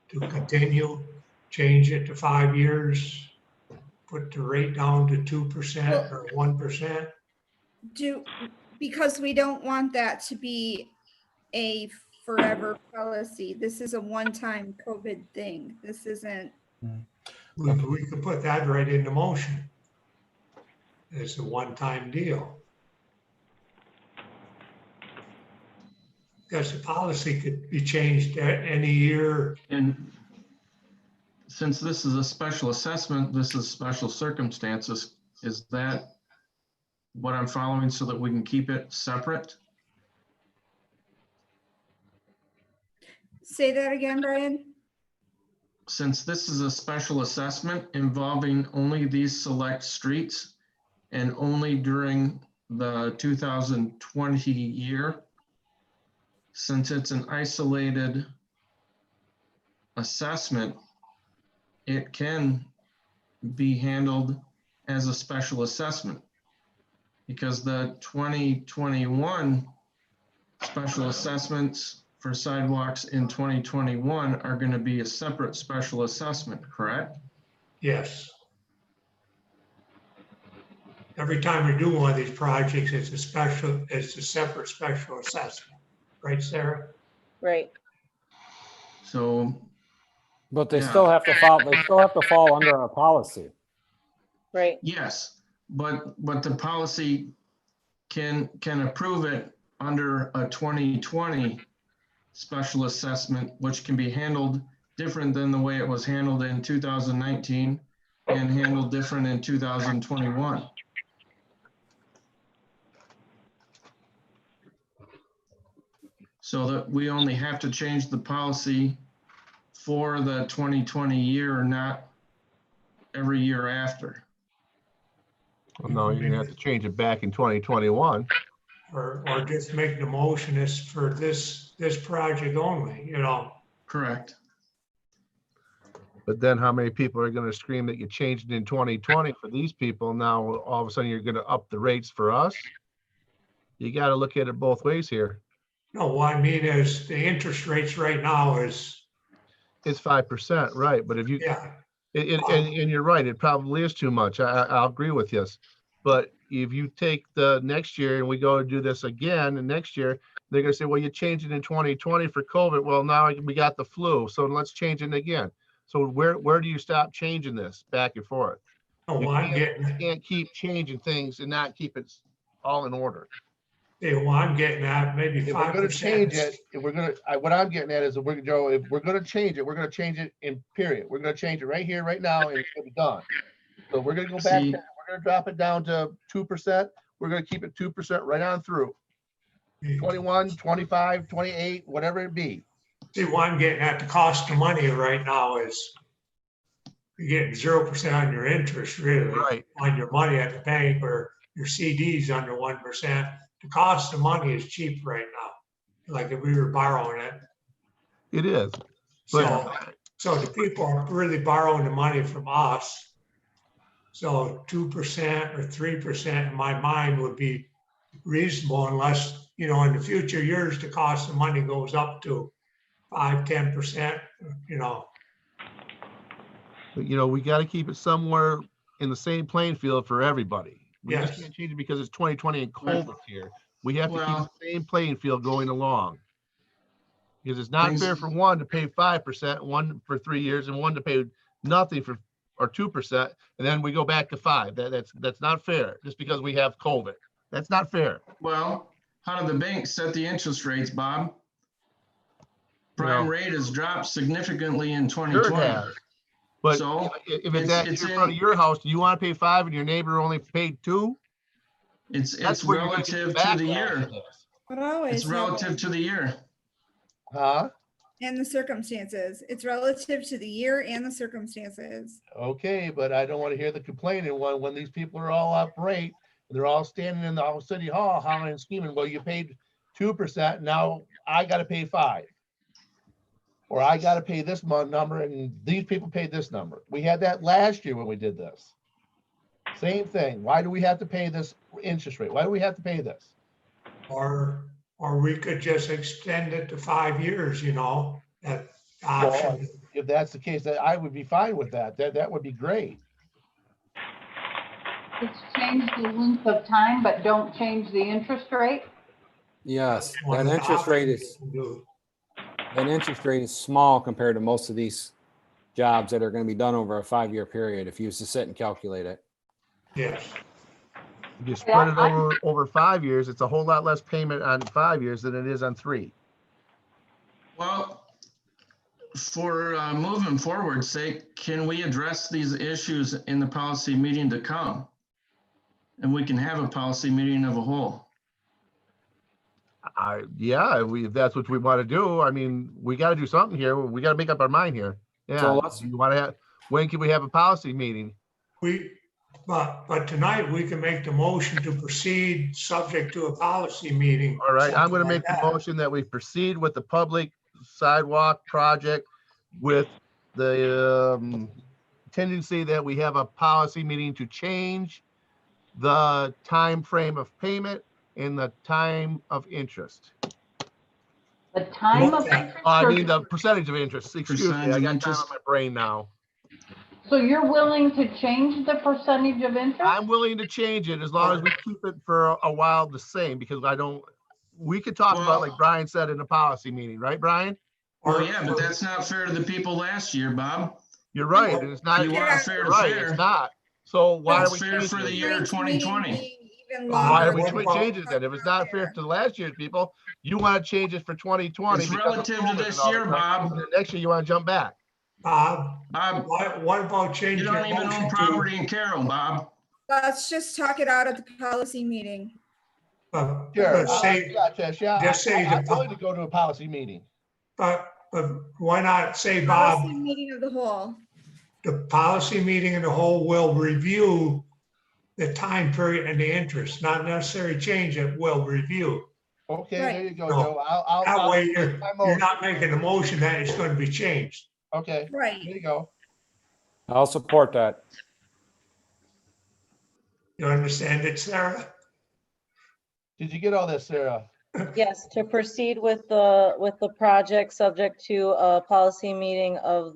to continue, change it to 5 years, put the rate down to 2% or 1%? Because we don't want that to be a forever policy. This is a one-time COVID thing. This isn't. We could put that right in the motion. It's a one-time deal. Because the policy could be changed any year. And since this is a special assessment, this is special circumstances, is that what I'm following so that we can keep it separate? Say that again, Brian? Since this is a special assessment involving only these select streets and only during the 2020 year, since it's an isolated assessment, it can be handled as a special assessment because the 2021 special assessments for sidewalks in 2021 are going to be a separate special assessment, correct? Yes. Every time we do one of these projects, it's a separate special assessment. Right, Sarah? Right. So, But they Yeah. still have to follow, they still have to fall under our policy. Right. yes, but the policy can approve it under a 2020 special assessment, which can be handled different than the way it was handled in 2019 and handled different in 2021. So that we only have to change the policy for the 2020 year, not every year after. Well, no, you're gonna have to change it back in 2021. Or just make the motion is for this project only, you know? Correct. But then how many people are gonna scream that you changed it in 2020 for these people? Now, all of a sudden, you're gonna up the rates for us? You gotta look at it both ways here. No, what I mean is the interest rates right now is, It's 5%, right? But if you, yeah, and you're right, it probably is too much. I'll agree with you. But if you take the next year and we go and do this again, and next year, they're gonna say, well, you changed it in 2020 for COVID. Well, now we got the flu, so let's change it again. So where do you stop changing this back and forth? no, You what I'm getting, can't keep changing things and not keep it all in order. yeah, what I'm getting at, maybe If we're gonna 5%. change it, if we're gonna, what I'm getting at is, if we're, Joe, if we're gonna change it, we're gonna change it in period. We're gonna change it right here, right now, and it's gonna be done. So we're gonna go back, See- we're gonna drop it down to 2%. We're gonna keep it 2% right on through. 21, 25, 28, whatever it be. See, what I'm getting at, the cost of money right now is you're getting 0% on your interest, really. Right. On your money at the bank, or your CDs under 1%. The cost of money is cheap right now. Like if we were borrowing it. It is. So the people are really borrowing the money from us. So 2% or 3% in my mind would be reasonable, unless, you know, in the future years, the cost of money goes up to 5-10%, you know. But you know, we gotta keep it somewhere in the same playing field for everybody. We just Yes. can't change it because it's 2020 and COVID's here. We have to keep Well- the same playing field going along. Because it's not Things- fair for one to pay 5%, one for 3 years, and one to pay nothing for, or 2%, and then we go back to 5. That's not fair, just because we have COVID. That's not fair. Well, how do the banks set the interest rates, Bob? Prime No. rate has dropped significantly in Sure it 2020. has. But So, if it's it's- at it's in front in- of your house, do you want to pay 5 and your neighbor only paid 2? It's That's where you're gonna get relative the to the backlash year. of this. But always. It's relative to the year. Huh? And the circumstances. It's relative to the year and the circumstances. Okay, but I don't want to hear the complaining when these people are all upright. They're all standing in the city hall hollering and screaming, well, you paid 2%, now I gotta pay 5. Or I gotta pay this number and these people paid this number. We had that last year when we did this. Same thing. Why do we have to pay this interest rate? Why do we have to pay this? Or we could just extend it to 5 years, you know, that Well, option. if that's the case, that I would be fine with that. That would be great. Just change the length of time, but don't change the interest rate? Yes, One that of the interest rate options is, we can do. that interest rate is small compared to most of these jobs that are going to be done over a 5-year period, if you was to sit and calculate it. Yes. If you spread it over 5 years, it's a whole lot less payment on 5 years than it is on 3. Well, for moving forward sake, can we address these issues in the policy meeting to come? And we can have a policy meeting of a whole. Yeah, if that's what we want to do, I mean, we got to do something here. We got to make up our mind here. So Yeah, let's- you want to have, when can we have a policy meeting? But tonight we can make the motion to proceed subject to a policy meeting. All right, I'm something gonna like make the that. motion that we proceed with the public sidewalk project with the tendency that we have a policy meeting to change the time frame of payment and the time of interest. The time of Okay. interest, I or- mean, the percentage of interest, excuse me, Percentage I of got time interest. on my brain now. so you're willing to change the percentage of interest? I'm willing to change it as long as we keep it for a while the same, because we could talk about, like Brian said, in a policy meeting, right, Brian? Well, yeah, but that's not fair to the people last year, Bob. You're right, and it's not. You want fair You're to right, fair. it's not. So why are It's we fair changing for the it? year Tonight's meeting 2020. being even Why longer are we than changing it? If it's not fair to last year's people, you want to change it for 2020. It's because of relative to COVID and this all year, that crap, Bob. and then next year you want to jump back. Bob, Bob, what about you changing don't your even own motion to, property in Caro, Bob. Let's just talk it out at the policy meeting. Sure, say, yeah, Tish, yeah, just say I'm the- willing to go to a policy meeting. but why not say, Policy Bob, meeting of the whole. the policy meeting in the whole will review the time period and the interest, not necessarily change it, will review. Okay, Right. there you go, No, Joe. I'll That way make you're, my you're motion. not making a motion that it's going to be changed. Okay, Right. there you go. I'll support that. You understand it, Sarah? Did you get all this, Sarah? Yes, to proceed with the project, subject to a policy meeting of,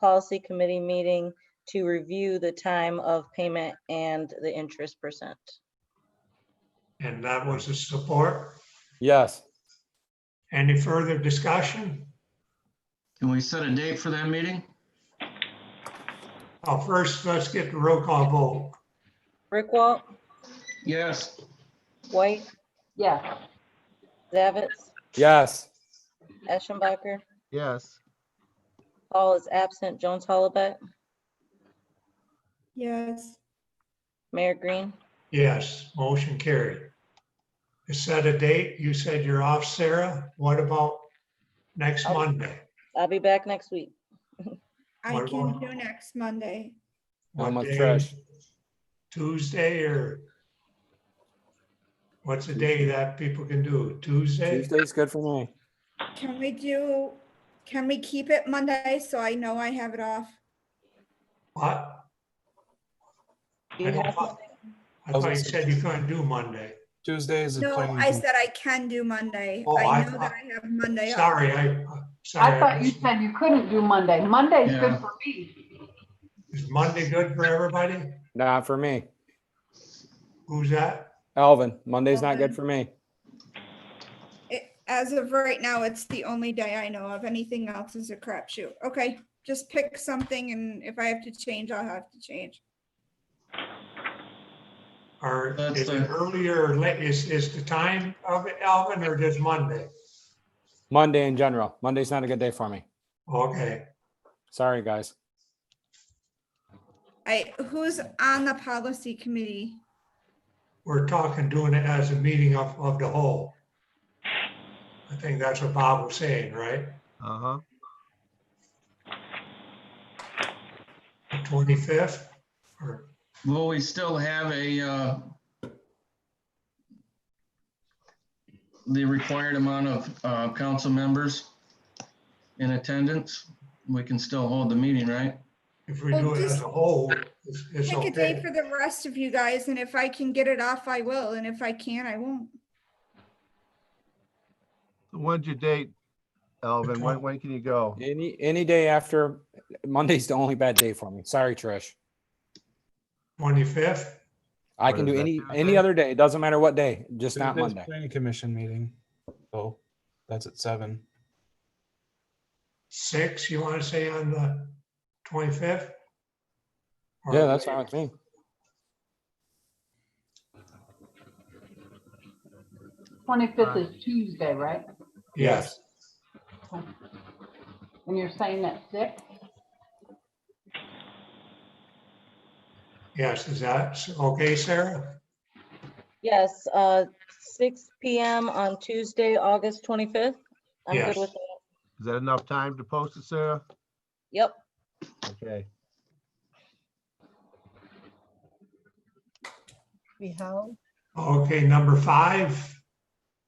policy committee meeting to review the time of payment and the interest percent. And that was the support. Yes. Any further discussion? Can we set a date for that meeting? First, let's get the roll call vote. Rickwalt, Yes. White, Yes. Zavitz, Yes. Eschenbacher, Yes. Paul is absent, Jones Hollaback, Yes. Mayor Green. Yes, motion carried. To set a date, you said you're off, Sarah. What about next Monday? I'll be back next week. I What can about- do next Monday. I'm What with day? Trish. Tuesday or what's the day that people can do? Tuesday? Tuesday's good for me. Can we keep it Monday so I know I have it off? What? You I don't have thought you said you couldn't do Monday. Tuesday is a No, planning. I said I can do Monday. Oh, I I know that thought- I have Monday off. Sorry, I thought you said you couldn't do Monday. Monday's Yeah. good for me. Is Monday good for everybody? Not for me. Who's that? Alvin, Monday's not good for me. As of right now, it's the only day I know of. Anything else is a crapshoot. Okay, just pick something and if I have to change, I'll have to change. Or That's is it earlier or late? Is the time of it, Alvin, or just Monday? Monday in general. Monday's not a good day for me. Okay, Sorry, guys. Who's on the policy committee? we're talking doing it as a meeting of the whole. I think that's what Bob was saying, right? Uh-huh. The 25th? Or Will we still have the required amount of council members in attendance? We can still hold the meeting, right? if we Well, do it as just a whole, it's Pick a day okay. for the rest of you guys, and if I can get it off, I will, and if I can't, I won't. When's your date, Alvin? When can you go? Any day after Monday's the only bad day for me. Sorry, Trish. 25th? I What can is do that, any Tuesday? other day. It doesn't matter what day, just not Tuesday's Monday. Planning commission meeting. So that's at 7. 6, you want to say on the 25th? Or Yeah, that's fine with me. Twenty-fifth is Tuesday, right? Yes, And you're saying that's 6? yes, is that okay, Sarah? Yes, 6 PM on Tuesday, August 25th. I'm Yes. good with that. Is that enough time to post it, Sarah? Yep. Okay. Be held. Okay, number 5,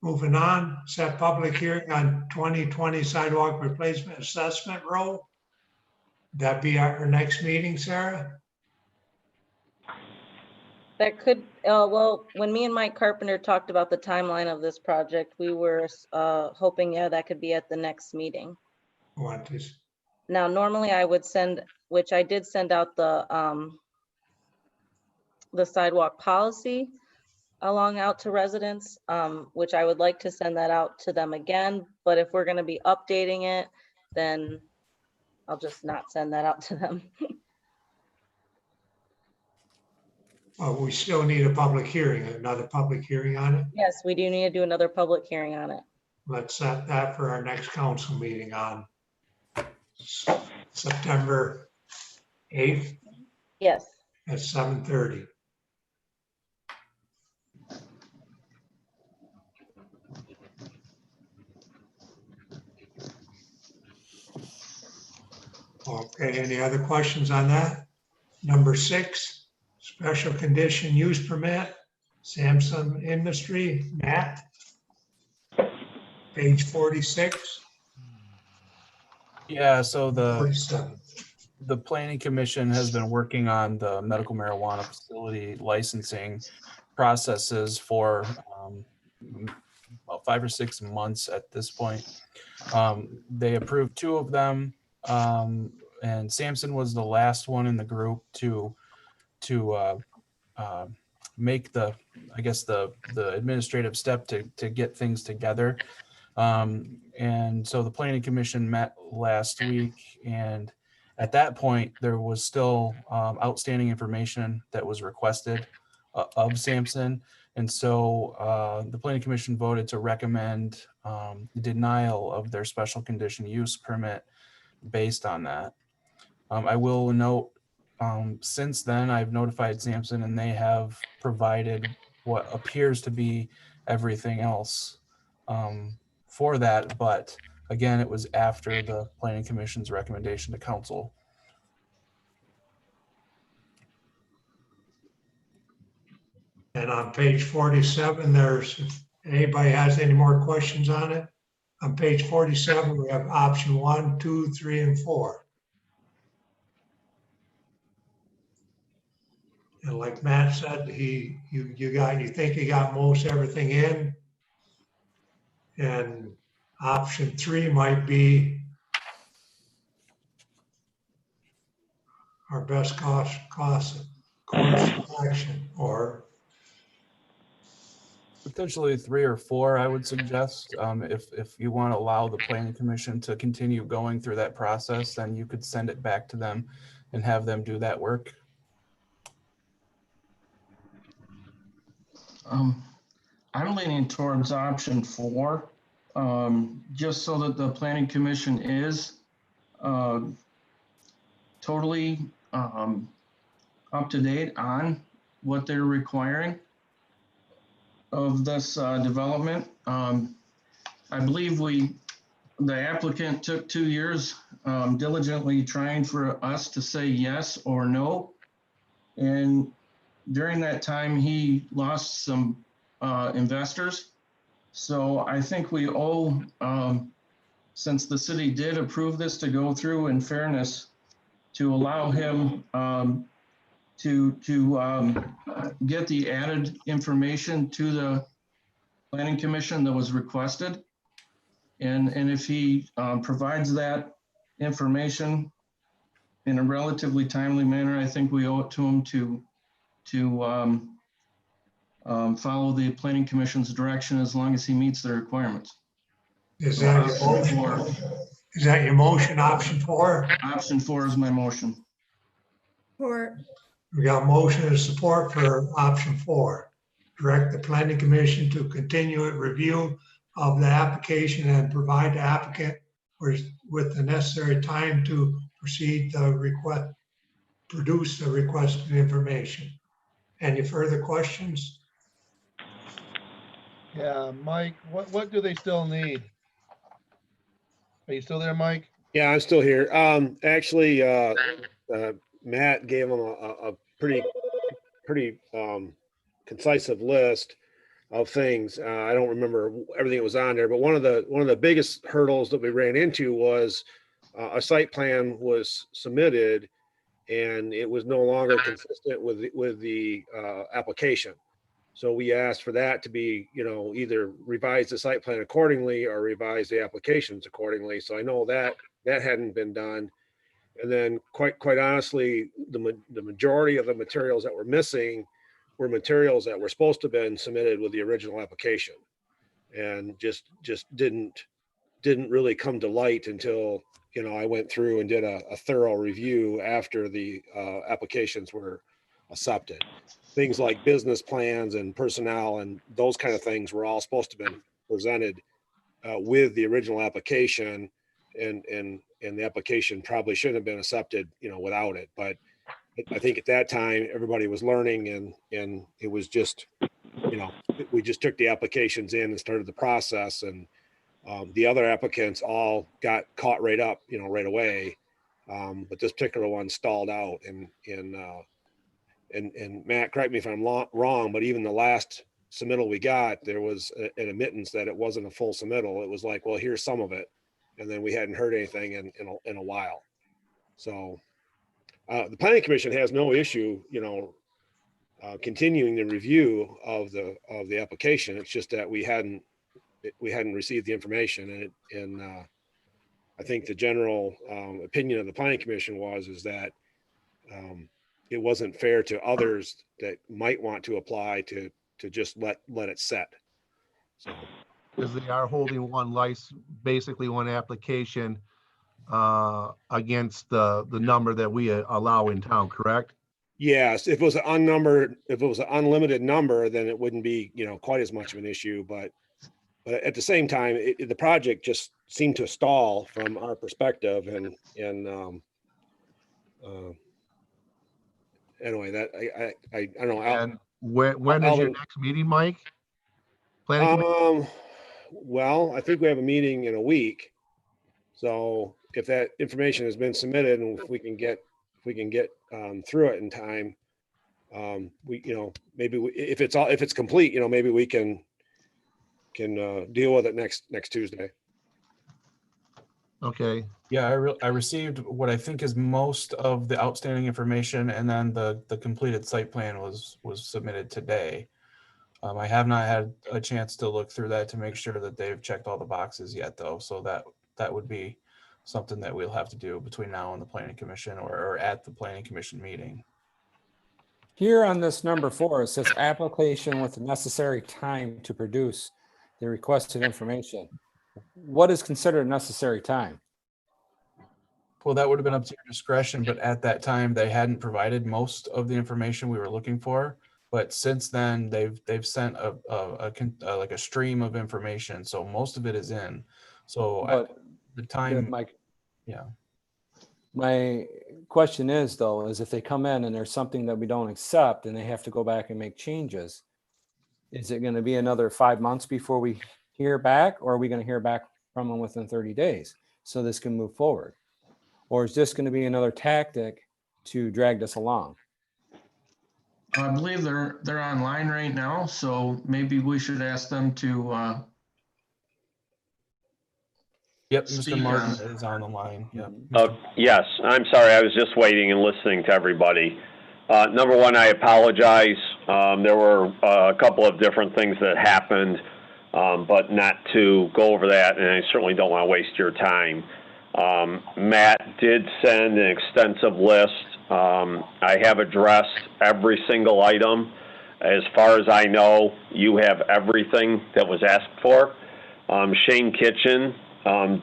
moving on, set public hearing on 2020 sidewalk replacement assessment roll. That be our next meeting, Sarah? That could, well, when me and Mike Carpenter talked about the timeline of this project, we were hoping, yeah, that could be at the next meeting. What is, Now, normally I would send, which I did send out the sidewalk policy along out to residents, which I would like to send that out to them again. But if we're going to be updating it, then I'll just not send that out to them. well, we still need a public hearing, another public hearing on it. Yes, we do need to do another public hearing on it. Let's set that for our next council meeting on September 8th Yes. at 7:30. Okay, any other questions on that? Number 6, special condition use permit, Samsung Industry, Matt. Page 46, Yeah, so 47. the planning commission has been working on the medical marijuana facility licensing processes for about 5 or 6 months at this point. They approved 2 of them, and Samson was the last one in the group to make the, I guess, the administrative step to get things together. And so the planning commission met last week, and at that point, there was still outstanding information that was requested of Samson. And so the planning commission voted to recommend denial of their special condition use permit based on that. I will note, since then, I've notified Samson and they have provided what appears to be everything else for that. But again, it was after the planning commission's recommendation to council. And on page 47, there's, if anybody has any more questions on it, on page 47, we have option 1, 2, 3, and 4. And like Matt said, you think you got most everything in. And option 3 might be our best course of action, or Potentially 3 or 4, I would suggest. If you want to allow the planning commission to continue going through that process, then you could send it back to them and have them do that work. I'm leaning towards option 4, just so that the planning commission is totally up to date on what they're requiring of this development. I believe the applicant took 2 years diligently trying for us to say yes or no. And during that time, he lost some investors. So I think we owe, since the city did approve this to go through in fairness, to allow him to get the added information to the planning commission that was requested. And if he provides that information in a relatively timely manner, I think we owe it to him to follow the planning commission's direction as long as he meets the requirements. is that your motion? Is that your motion, option 4? Option 4 is my motion. Or We got motion and support for option 4. Direct the planning commission to continue a review of the application and provide the applicant with the necessary time to proceed the request, produce the requested information. Any further questions? Yeah, Mike, what do they still need? Are you still there, Mike? Yeah, I'm still here. Actually, Matt gave them a pretty concise list of things. I don't remember everything that was on there, but one of the biggest hurdles that we ran into was a site plan was submitted and it was no longer consistent with the application. So we asked for that to be, either revise the site plan accordingly or revise the applications accordingly. So I know that hadn't been done. And then quite honestly, the majority of the materials that were missing were materials that were supposed to have been submitted with the original application and just didn't really come to light until, I went through and did a thorough review after the applications were accepted. Things like business plans and personnel and those kind of things were all supposed to have been presented with the original application, and the application probably shouldn't have been accepted, without it. But I think at that time everybody was learning, and it was just, we just took the applications in and started the process, and the other applicants all got caught right up, right away. But this particular one stalled out, and Matt, correct me if I'm wrong, but even the last submittal we got, there was an admittance that it wasn't a full submittal. It was like, well, here's some of it. And then we hadn't heard anything in a while. So the planning commission has no issue, continuing the review of the application. It's just that we hadn't received the information, and I think the general opinion of the planning commission is that it wasn't fair to others that might want to apply to just let it set. So, Because they are holding one license, basically one application against the number that we allow in town, correct? yes, if it was an unlimited number, then it wouldn't be, quite as much of an issue. But at the same time, the project just seemed to stall from our perspective, and anyway, that I don't know. And when is your next meeting, Mike? Planning commission? Well, I think we have a meeting in a week. So if that information has been submitted and if we can get through it in time, maybe if it's complete, maybe we can deal with it next Tuesday. Okay. Yeah, I received what I think is most of the outstanding information, and then the completed site plan was submitted today. I have not had a chance to look through that to make sure that they've checked all the boxes yet, though. So that would be something that we'll have to do between now and the planning commission, or at the planning commission meeting. Here on this number 4, it says application with the necessary time to produce the requested information. What is considered necessary time? Well, that would have been up to your discretion, but at that time they hadn't provided most of the information we were looking for. But since then, they've sent like a stream of information, so most of it is in. So the time, yeah. My question is, though, is if they come in and there's something that we don't accept and they have to go back and make changes, is it going to be another 5 months before we hear back, or are we going to hear back from them within 30 days so this can move forward? Or is this going to be another tactic to drag this along? I believe they're online right now, so maybe we should ask them to. Yep, Mr. Martin is on the line. Yep. Yes, I'm sorry. I was just waiting and listening to everybody. Number one, I apologize. There were a couple of different things that happened, but not to go over that, and I certainly don't want to waste your time. Matt did send an extensive list. I have addressed every single item. As far as I know, you have everything that was asked for. Shane Kitchen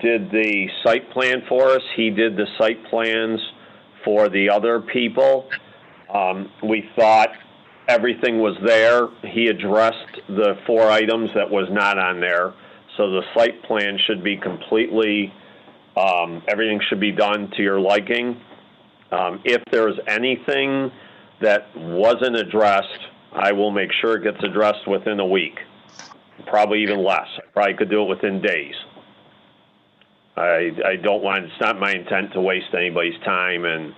did the site plan for us. He did the site plans for the other people. We thought everything was there. He addressed the 4 items that was not on there. So the site plan should be completely, everything should be done to your liking. If there's anything that wasn't addressed, I will make sure it gets addressed within a week. probably even less. I probably could do it within days. I don't want, it's not my intent to waste anybody's time, and,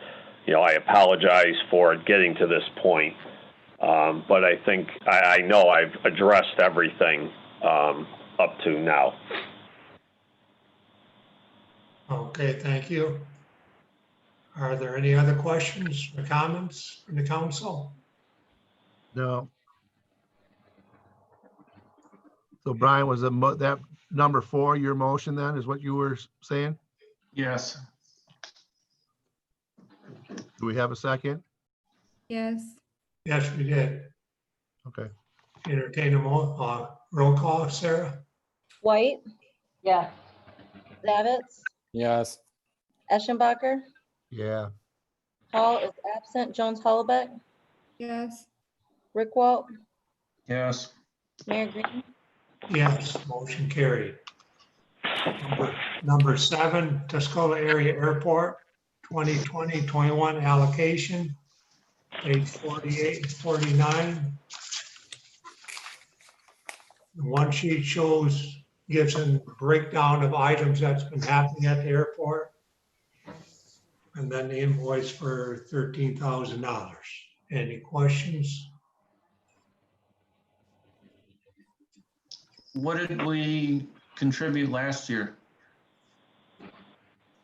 you know, I apologize for it getting to this point. But I think, I know I've addressed everything up to now. Okay, thank you. Are there any other questions or comments from the council? No. So Brian, was that number 4 your motion then, is what you were saying? Yes. Do we have a second? Yes. Yes, we did. Okay. Entertain a roll call, Sarah? White, Yes. Zavitz, Yes. Eschenbacher, Yeah. Hall is absent, Jones Hollaback, Yes. Rickwalt, Yes. Mayor Green. Yes, motion carried. Number 7, Tuscola Area Airport, 2020-21 allocation, page 48 and 49. One sheet gives a breakdown of items that's been happening at the airport. And then the invoice for $13,000. Any questions? What did we contribute last year?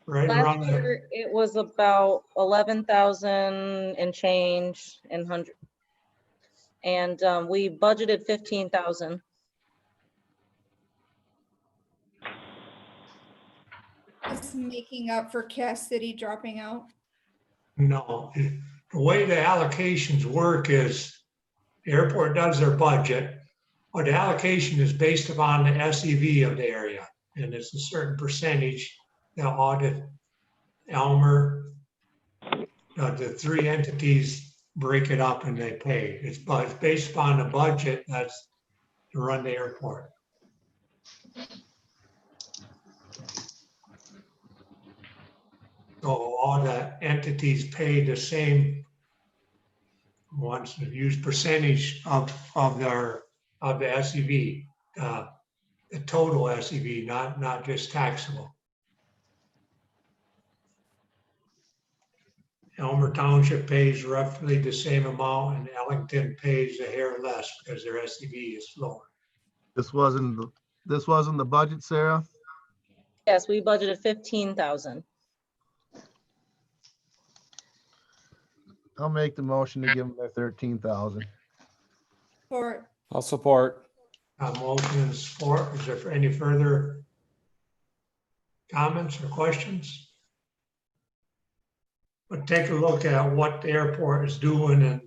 Right Last around the, year, it was about 11,000 and change and hundred. And we budgeted 15,000. That's making up for Cass City dropping out. no, the way the allocations work is the airport does their budget, but the allocation is based upon the SEV of the area. And it's a certain percentage that audit Elmer, the 3 entities break it up and they pay. It's based upon the budget that's to run the airport. So all the entities pay the same ones that use percentage of the SEV, the total SEV, not just taxable. Elmer Township pays roughly the same amount, and Ellington pays a hair less because their SEV is lower. This wasn't the budget, Sarah? Yes, we budgeted 15,000. I'll make the motion to give them their 13,000. For I'll support. Motion and support. Is there any further comments or questions? But take a look at what the airport is doing and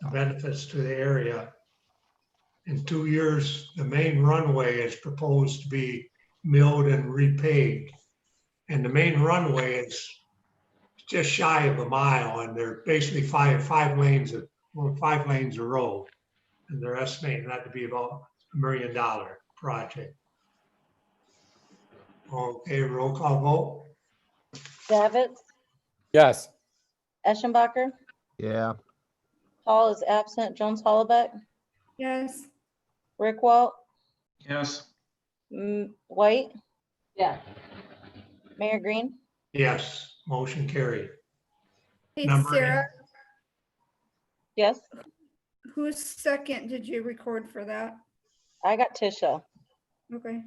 the benefits to the area. In 2 years, the main runway is proposed to be milled and repaved. And the main runway is just shy of a mile, and they're basically five lanes of road. And they're estimating that to be about $1 million project. Okay, roll call vote. Zavitz, Yes. Eschenbacher, Yeah. Hall is absent, Jones Hollaback, yes. Rickwalt, Yes. White, Yes. Mayor Green. Yes, motion carried. Hey, Number Sarah, Yes, whose second did you record for that? I got Tisha. Okay.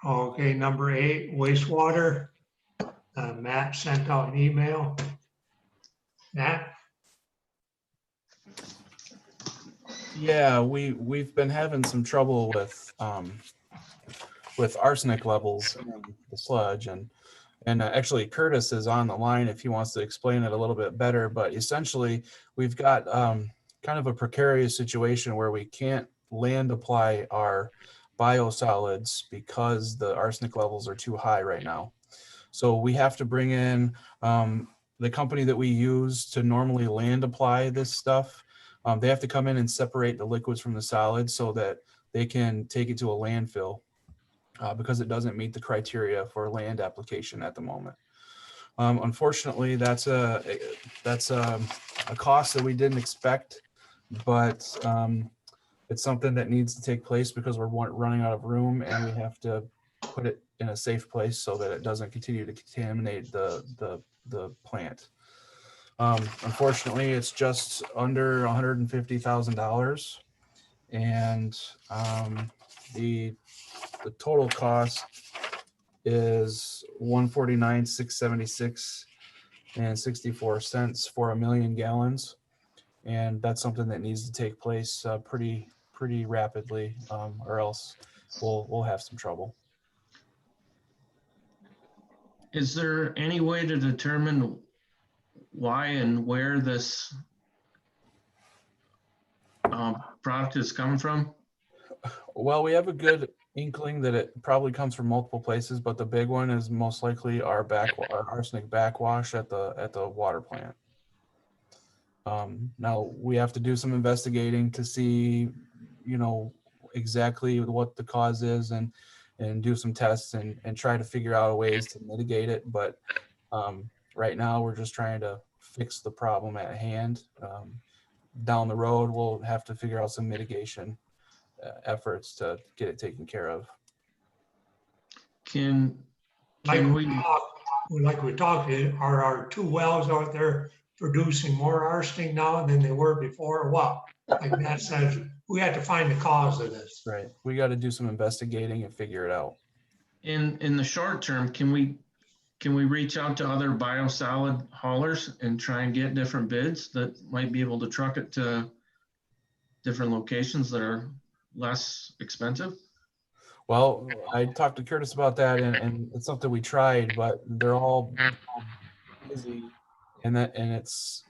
Okay, number 8, wastewater. Matt sent out an email. Matt? Yeah, we've been having some trouble with arsenic levels in the sludge, and actually Curtis is on the line if he wants to explain it a little bit better. But essentially, we've got kind of a precarious situation where we can't land apply our biosolids because the arsenic levels are too high right now. So we have to bring in the company that we use to normally land apply this stuff. They have to come in and separate the liquids from the solids so that they can take it to a landfill because it doesn't meet the criteria for land application at the moment. Unfortunately, that's a cost that we didn't expect, but It's something that needs to take place because we're running out of room, and we have to put it in a safe place so that it doesn't continue to contaminate the plant. Unfortunately, it's just under $150,000, and the total cost is $149,676 and 64 cents for 1,000,000 gallons, and that's something that needs to take place pretty rapidly, or else we'll have some trouble. Is there any way to determine why and where this product is coming from? Well, we have a good inkling that it probably comes from multiple places, but the big one is most likely our arsenic backwash at the water plant. Now we have to do some investigating to see, exactly what the cause is, and do some tests and try to figure out ways to mitigate it. But right now we're just trying to fix the problem at hand. Down the road, we'll have to figure out some mitigation efforts to get it taken care of. Like we talked, are our 2 wells out there producing more arsenic now than they were before, or what? Like Matt says, we have to find the cause of this. Right. We got to do some investigating and figure it out. In the short term, can we reach out to other biosolid haulers and try and get different bids that might be able to truck it to different locations that are less expensive? Well, I talked to Curtis about that, and it's something we tried, but they're all busy, and it's,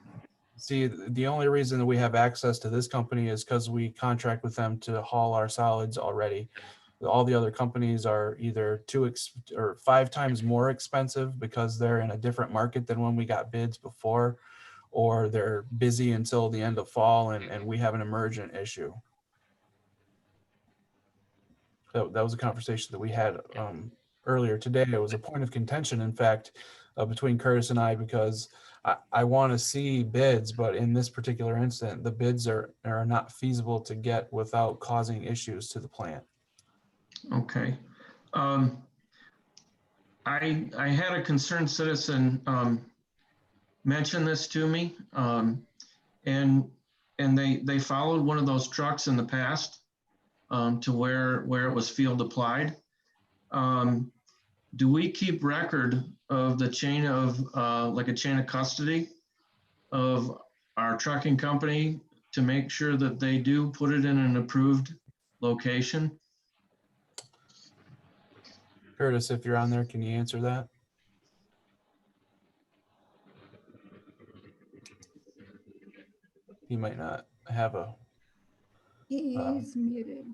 see, the only reason that we have access to this company is because we contract with them to haul our solids already. All the other companies are either 2 or 5 times more expensive because they're in a different market than when we got bids before, or they're busy until the end of fall, and we have an emergent issue. That was a conversation that we had earlier today. It was a point of contention, in fact, between Curtis and I, because I want to see bids, but in this particular instance, the bids are not feasible to get without causing issues to the plant. Okay. I had a concerned citizen mention this to me, and they followed one of those trucks in the past to where it was field applied. Do we keep record of the chain of like a chain of custody of our trucking company to make sure that they do put it in an approved location? Curtis, if you're on there, can you answer that? He might not have a. He's muted.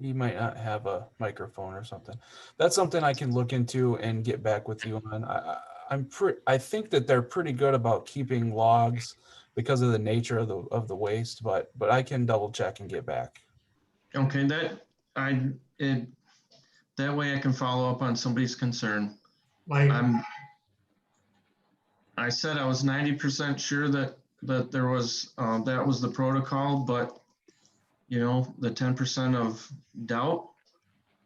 He might not have a microphone or something. That's something I can look into and get back with you on. I think that they're pretty good about keeping logs because of the nature of the waste, but I can double check and get back. Okay, that way I can follow up on somebody's concern. I said I was 90% sure that there was that was the protocol, but the 10% of doubt,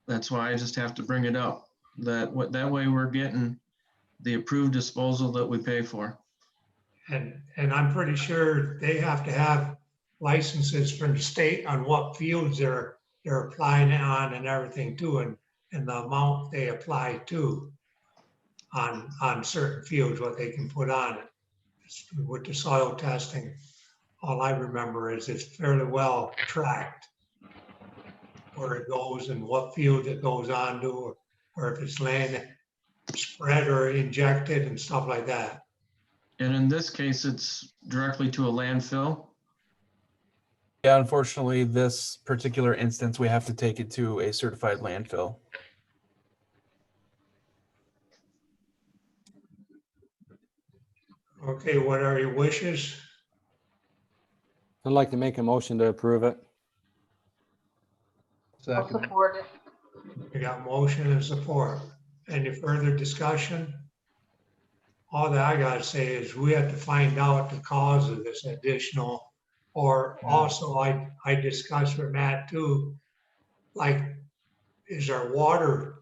that's why I just have to bring it up. That way we're getting the approved disposal that we pay for. And I'm pretty sure they have to have licenses from the state on what fields they're applying on and everything too, and the amount they apply to on certain fields, what they can put on it. With the soil testing, all I remember is it's fairly well tracked where it goes and what field it goes on to, or if it's land spread or injected and stuff like that. And in this case, it's directly to a landfill? Yeah, unfortunately, this particular instance, we have to take it to a certified landfill. Okay, what are your wishes? I'd like to make a motion to approve it. I'll support it. We got motion and support. Any further discussion? All that I gotta say is we have to find out the cause of this additional Or also, I discussed with Matt too, like, is our water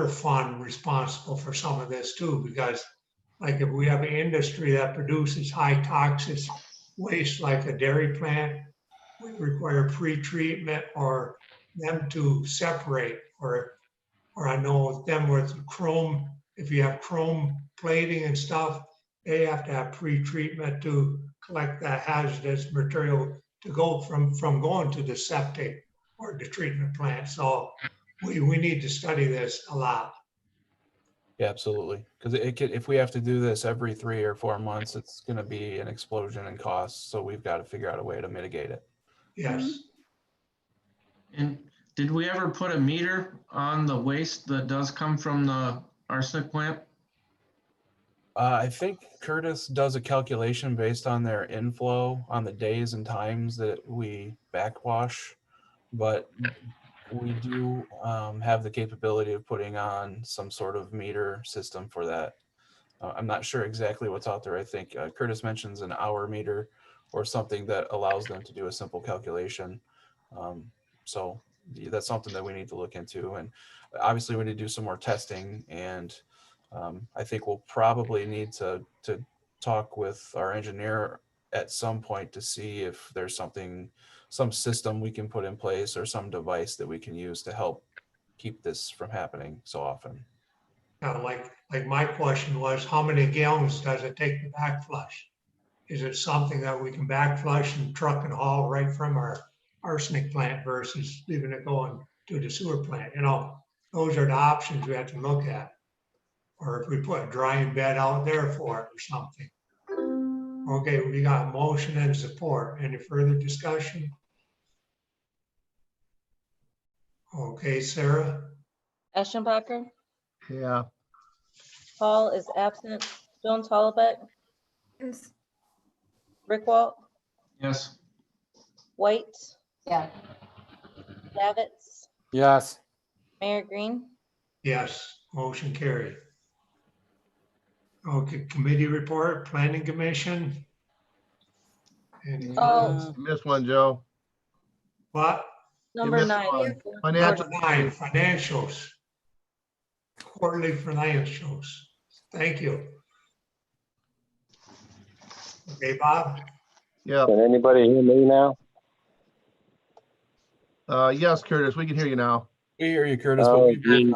fund responsible for some of this too? Because like if we have an industry that produces high toxic waste like a dairy plant, we require pre-treatment or them to separate, or I know them with chrome, if you have chrome plating and stuff, they have to have pre-treatment to collect that hazardous material to go from going to the septic or the treatment plant. So we need to study this a lot. Yeah, absolutely. Because if we have to do this every 3 or 4 months, it's going to be an explosion in costs. So we've got to figure out a way to mitigate it. Yes. And did we ever put a meter on the waste that does come from the arsenic plant? I think Curtis does a calculation based on their inflow on the days and times that we backwash, but we do have the capability of putting on some sort of meter system for that. I'm not sure exactly what's out there. I think Curtis mentions an hour meter or something that allows them to do a simple calculation. So that's something that we need to look into. And obviously we need to do some more testing, and I think we'll probably need to talk with our engineer at some point to see if there's some system we can put in place or some device that we can use to help keep this from happening so often. Like my question was, how many gallons does it take to backflush? Is it something that we can backflush and truck and haul right from our arsenic plant versus leaving it going to the sewer plant? You know, those are the options we have to look at. Or if we put a drying bed out there for it or something. Okay, we got motion and support. Any further discussion? Okay, Sarah? Eschenbacher, Yeah. Paul is absent. Jones Hollaback, Yes. Rickwalt, Yes. White, Yeah. Davitz, Yes. Mayor Green. Yes, motion carried. Okay, committee report, planning commission. Any Oh. Missed one, Joe. What? Number missed 9. one. Financial. Number 9, financials. Quarterly financials. Thank you. Okay, Bob? Yeah. Can anybody hear me now? Yes, Curtis, we can hear you now. We hear you, Curtis, but Oh, we've heard geez.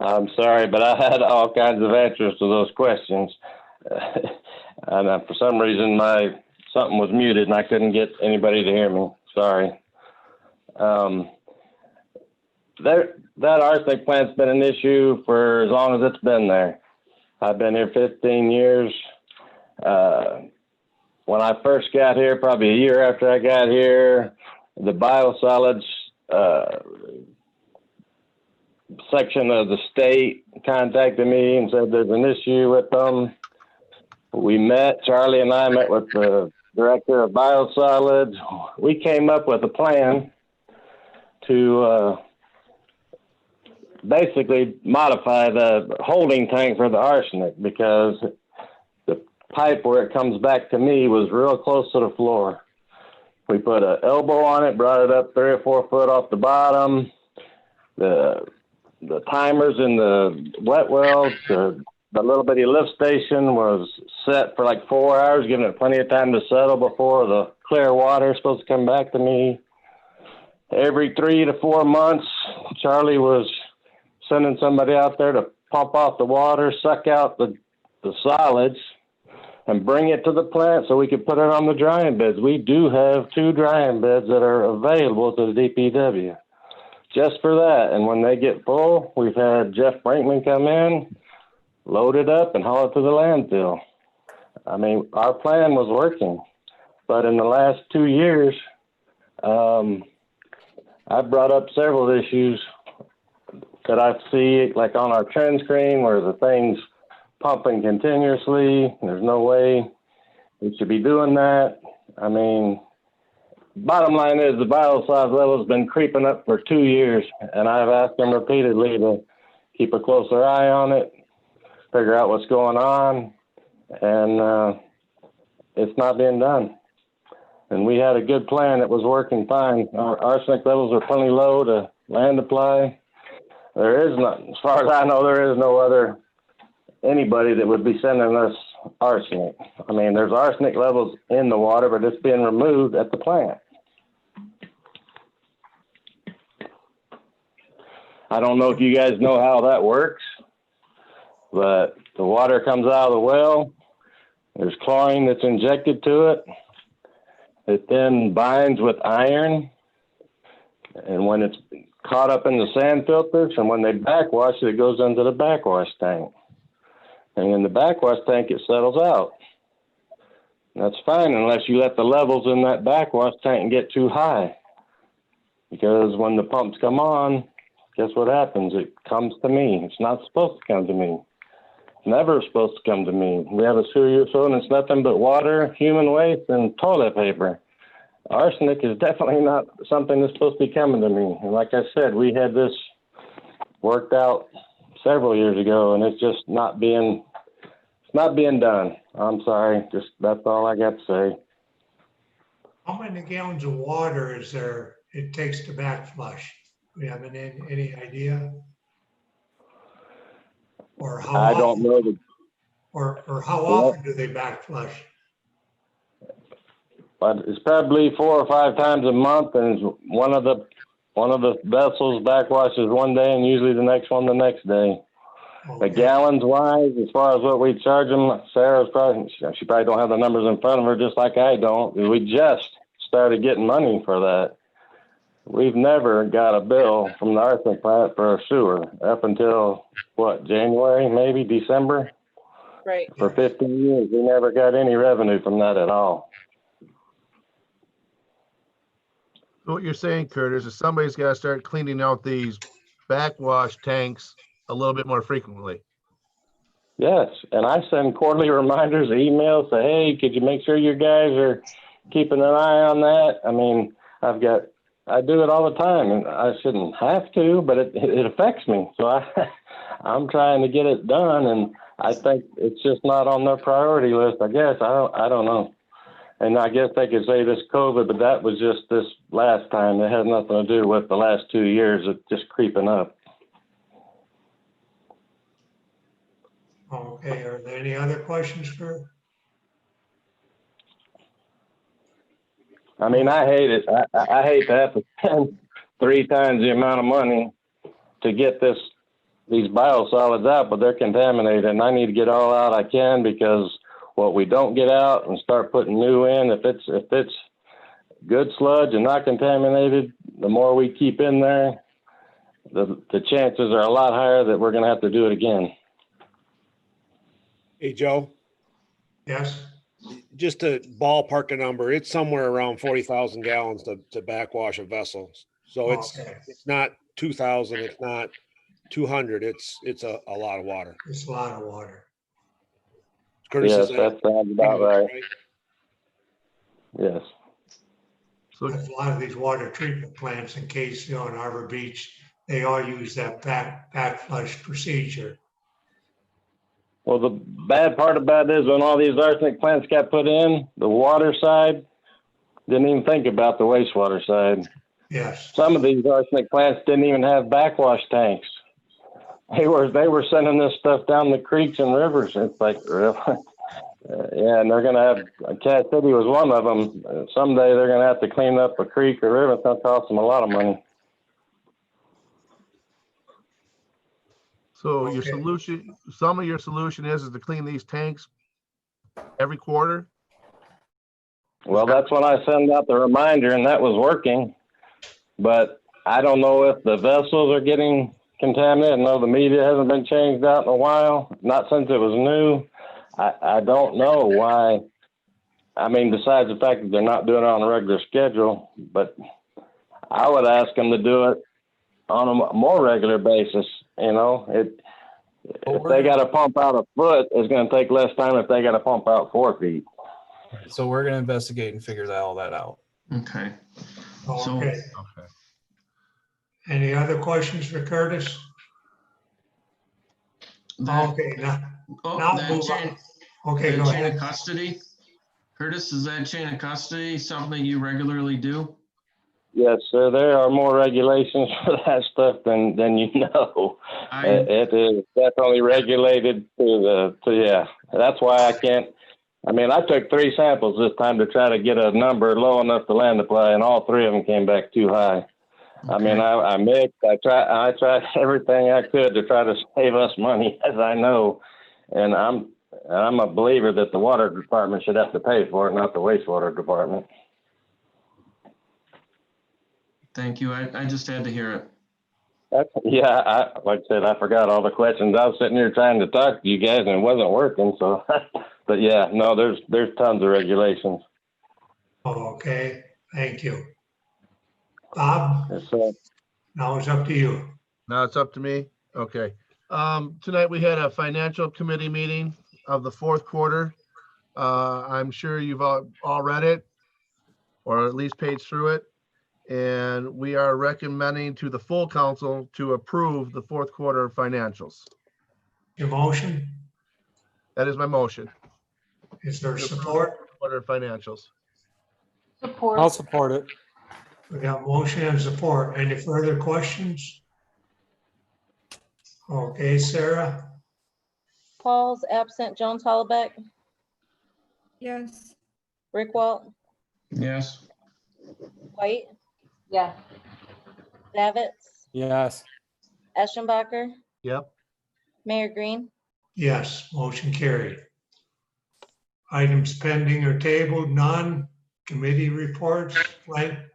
I'm sorry, but I had all kinds of answers to those questions. And for some reason, something was muted and I couldn't get anybody to hear me. Sorry. That arsenic plant's been an issue for as long as it's been there. I've been here 15 years. When I first got here, probably a year after I got here, the biosolids section of the state contacted me and said there's an issue with them. We met, Charlie and I met with the director of biosolids. We came up with a plan to basically modify the holding tank for the arsenic, because the pipe where it comes back to me was real close to the floor. We put an elbow on it, brought it up 3 or 4 foot off the bottom. The timers in the wet wells, the little bitty lift station was set for like 4 hours, giving it plenty of time to settle before the clear water is supposed to come back to me. Every 3 to 4 months, Charlie was sending somebody out there to pump off the water, suck out the solids, and bring it to the plant so we could put it on the drying beds. We do have 2 drying beds that are available to the DPW just for that. And when they get full, we've had Jeff Brinkman come in, load it up, and haul it to the landfill. I mean, our plan was working. But in the last 2 years, I've brought up several issues that I see, like on our trend screen, where the thing's pumping continuously. There's no way we should be doing that. I mean, bottom line is the biocide level has been creeping up for 2 years, and I've asked them repeatedly to keep a closer eye on it, figure out what's going on, and it's not being done. And we had a good plan that was working fine. Our arsenic levels are plenty low to land apply. There is not, as far as I know, there is no other anybody that would be sending us arsenic. I mean, there's arsenic levels in the water, but it's being removed at the plant. I don't know if you guys know how that works, but the water comes out of the well. There's chlorine that's injected to it. It then binds with iron. And when it's caught up in the sand filters, and when they backwash it, it goes into the backwash tank. And in the backwash tank, it settles out. That's fine unless you let the levels in that backwash tank get too high. Because when the pumps come on, guess what happens? It comes to me. It's not supposed to come to me. It's never supposed to come to me. We have a sewer so and it's nothing but water, human waste, and toilet paper. Arsenic is definitely not something that's supposed to be coming to me. And like I said, we had this worked out several years ago, and it's just not being done. I'm sorry. Just that's all I got to say. How many gallons of water is there it takes to backflush? Do you have any idea? Or how I don't know. Or how often do they backflush? But it's probably 4 or 5 times a month, and one of the vessels backwashes one day, and usually the next one the next day. Okay. The gallons wise, as far as what we charge them, Sarah's probably she probably don't have the numbers in front of her, just like I don't. We just started getting money for that. We've never got a bill from the arsenic plant for a sewer up until what, January, maybe December. Right. For 15 years, we never got any revenue from that at all. So what you're saying, Curtis, is somebody's got to start cleaning out these backwash tanks a little bit more frequently. Yes, and I send quarterly reminders, emails, say, hey, could you make sure your guys are keeping an eye on that? I mean, I do it all the time, and I shouldn't have to, but it affects me. So I'm trying to get it done, and I think it's just not on their priority list, I guess. I don't know. And I guess they could say this COVID, but that was just this last time. It had nothing to do with the last 2 years of just creeping up. Okay, are there any other questions for? I mean, I hate it. I hate to have to spend 3 times the amount of money to get these biosolids out, but they're contaminated, and I need to get all out I can, because what we don't get out and start putting new in, if it's good sludge and not contaminated, the more we keep in there, the chances are a lot higher that we're going to have to do it again. Hey, Joe, Yes, just to ballpark a number, it's somewhere around 40,000 gallons to backwash a vessel. So it's not 2,000, it's not 200, it's a lot of water. it's a lot of water. Curtis, yes, that sounds about right. Yes. So a lot of these water treatment plants in Case, in Arbor Beach, they all use that backflush procedure. Well, the bad part about it is when all these arsenic plants got put in, the water side didn't even think about the wastewater side. Yes. Some of these arsenic plants didn't even have backwash tanks. They were sending this stuff down the creeks and rivers. It's like, really? Yeah, and they're going to have, Cat City was one of them. Someday they're going to have to clean up a creek or river. It's going to cost them a lot of money. So your solution, some of your solution is to clean these tanks every quarter? Well, that's when I send out the reminder, and that was working. But I don't know if the vessels are getting contaminated. No, the media hasn't been changed out in a while, not since it was new. I don't know why. I mean, besides the fact that they're not doing it on a regular schedule, but I would ask them to do it on a more regular basis. If they got to pump out a foot, it's going to take less time if they got to pump out 4 feet. So we're going to investigate and figure all that out. Okay. Okay. Any other questions for Curtis? Okay, now that move chain, on. Okay, the go chain ahead. of custody. Curtis, is that chain of custody something you regularly do? Yes, sir. There are more regulations for that stuff than you know. It is definitely regulated yeah. That's why I can't. I mean, I took 3 samples this time to try to get a number low enough to land apply, and all 3 of them came back too high. Okay. I mean, I mixed. I tried everything I could to try to save us money, as I know, and I'm a believer that the water department should have to pay for it, not the wastewater department. Thank you. I just had to hear it. Yeah, like I said, I forgot all the questions. I was sitting here trying to talk to you guys and it wasn't working. So, but yeah, no, there's tons of regulations. Okay, thank you. Bob? Yes, sir. Now it's up to you. Now it's up to me. Okay. Tonight we had a financial committee meeting of the 4th quarter. I'm sure you've all read it or at least paged through it. And we are recommending to the full council to approve the 4th quarter financials. Your motion? That is my motion. Is there support? Quarter financials. Support. I'll support it. We got motion and support. Any further questions? Okay, Sarah? Paul's absent. Jones Hollaback, Yes. Rickwalt, Yes. White, Yes. Davitz, Yes. Eschenbacher, Yep. Mayor Green. Yes, motion carried. Items pending or tabled, none. Committee reports,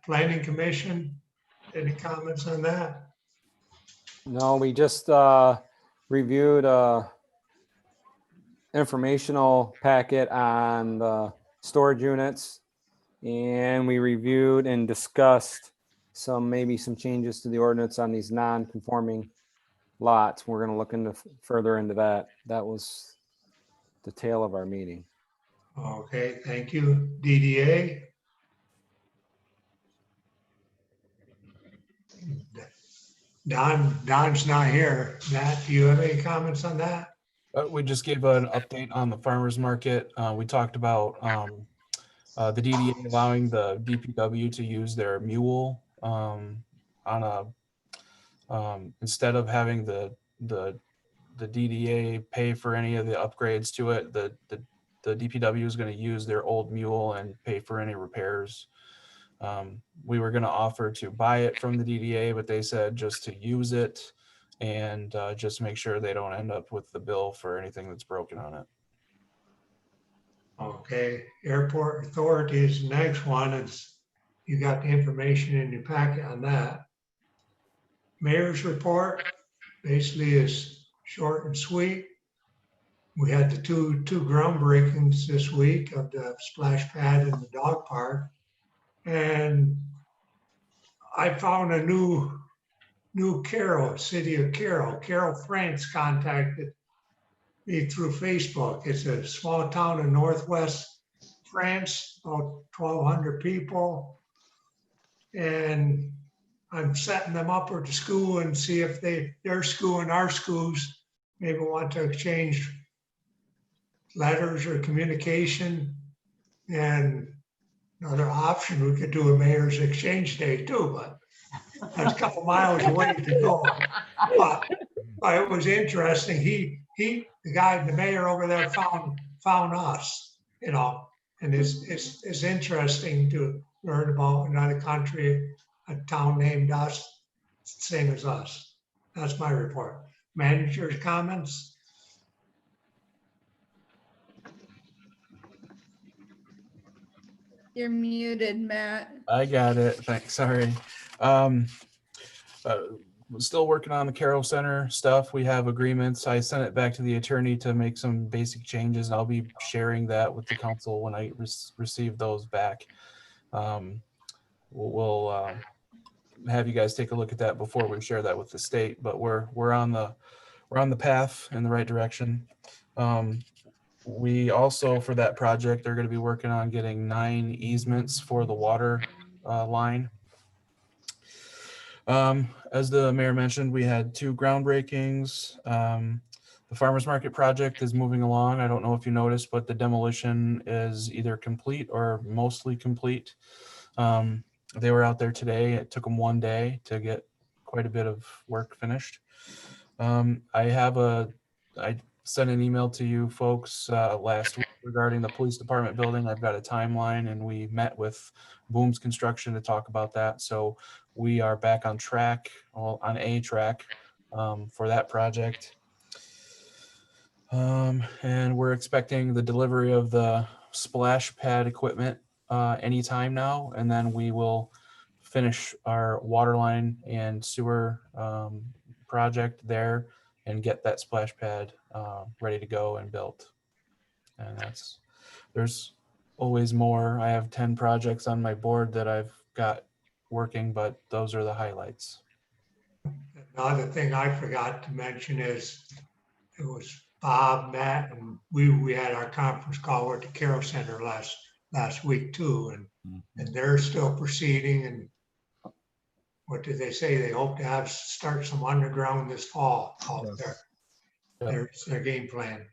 planning commission. Any comments on that? No, we just reviewed informational packet on the storage units, and we reviewed and discussed maybe some changes to the ordinance on these non-conforming lots. We're going to look into further into that. That was the tail of our meeting. Okay, thank you. DDA? Don's not here. Matt, do you have any comments on that? We just gave an update on the farmer's market. We talked about the DDA allowing the DPW to use their mule on a instead of having the DDA pay for any of the upgrades to it. The DPW is going to use their old mule and pay for any repairs. We were going to offer to buy it from the DDA, but they said just to use it and just make sure they don't end up with the bill for anything that's broken on it. Okay, Airport Authority is the next one. You got the information in your packet on that. Mayor's report basically is short and sweet. We had the two groundbreakings this week of the splash pad and the dog park. And I found a new Caro, city of Caro. Caro, France contacted me through Facebook. It's a small town in northwest France, about 1,200 people. And I'm setting them up with the school and see if their school and our schools maybe want to exchange letters or communication. And another option, we could do a mayor's exchange day too, but that's a couple miles away to go. But it was interesting. The guy, the mayor over there found us, and it's interesting to learn about another country, a town named us, same as us. That's my report. Manager's comments? You're muted, Matt. I got it. Thanks. Sorry. We're still working on the Caro Center stuff. We have agreements. I sent it back to the attorney to make some basic changes. I'll be sharing that with the council when I receive those back. We'll have you guys take a look at that before we share that with the state. But we're on the path in the right direction. We also, for that project, are going to be working on getting 9 easements for the water line. As the mayor mentioned, we had 2 groundbreakings. The The farmer's market project is moving along. I don't know if you noticed, but the demolition is either complete or mostly complete. They were out there today. It took them one day to get quite a bit of work finished. I sent an email to you folks last week regarding the police department building. I've got a timeline, and we met with Booms Construction to talk about that. So we are back on track, on a track for that project. And we're expecting the delivery of the splash pad equipment anytime now, and then we will finish our water line and sewer project there and get that splash pad ready to go and built. And there's always more. I have 10 projects on my board that I've got working, but those are the highlights. The other thing I forgot to mention is it was Bob, Matt, and we had our conference call at the Caro Center last week too, and they're still proceeding. And what did they say? They hope to start some underground this fall out there. There's their game plan.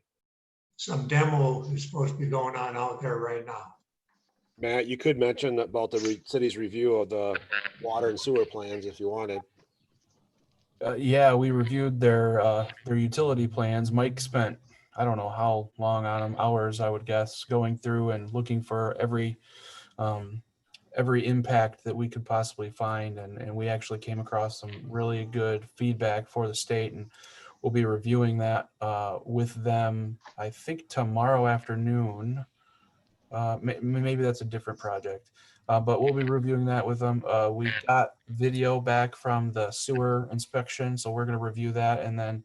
Some demo is supposed to be going on out there right now. Matt, you could mention about the city's review of the water and sewer plans if you wanted. Yeah, we reviewed their utility plans. Mike spent, I don't know how long on them, hours, I would guess, going through and looking for every impact that we could possibly find. And we actually came across some really good feedback for the state, and we'll be reviewing that with them, I think tomorrow afternoon. Maybe that's a different project, but we'll be reviewing that with them. We got video back from the sewer inspection, so we're going to review that and then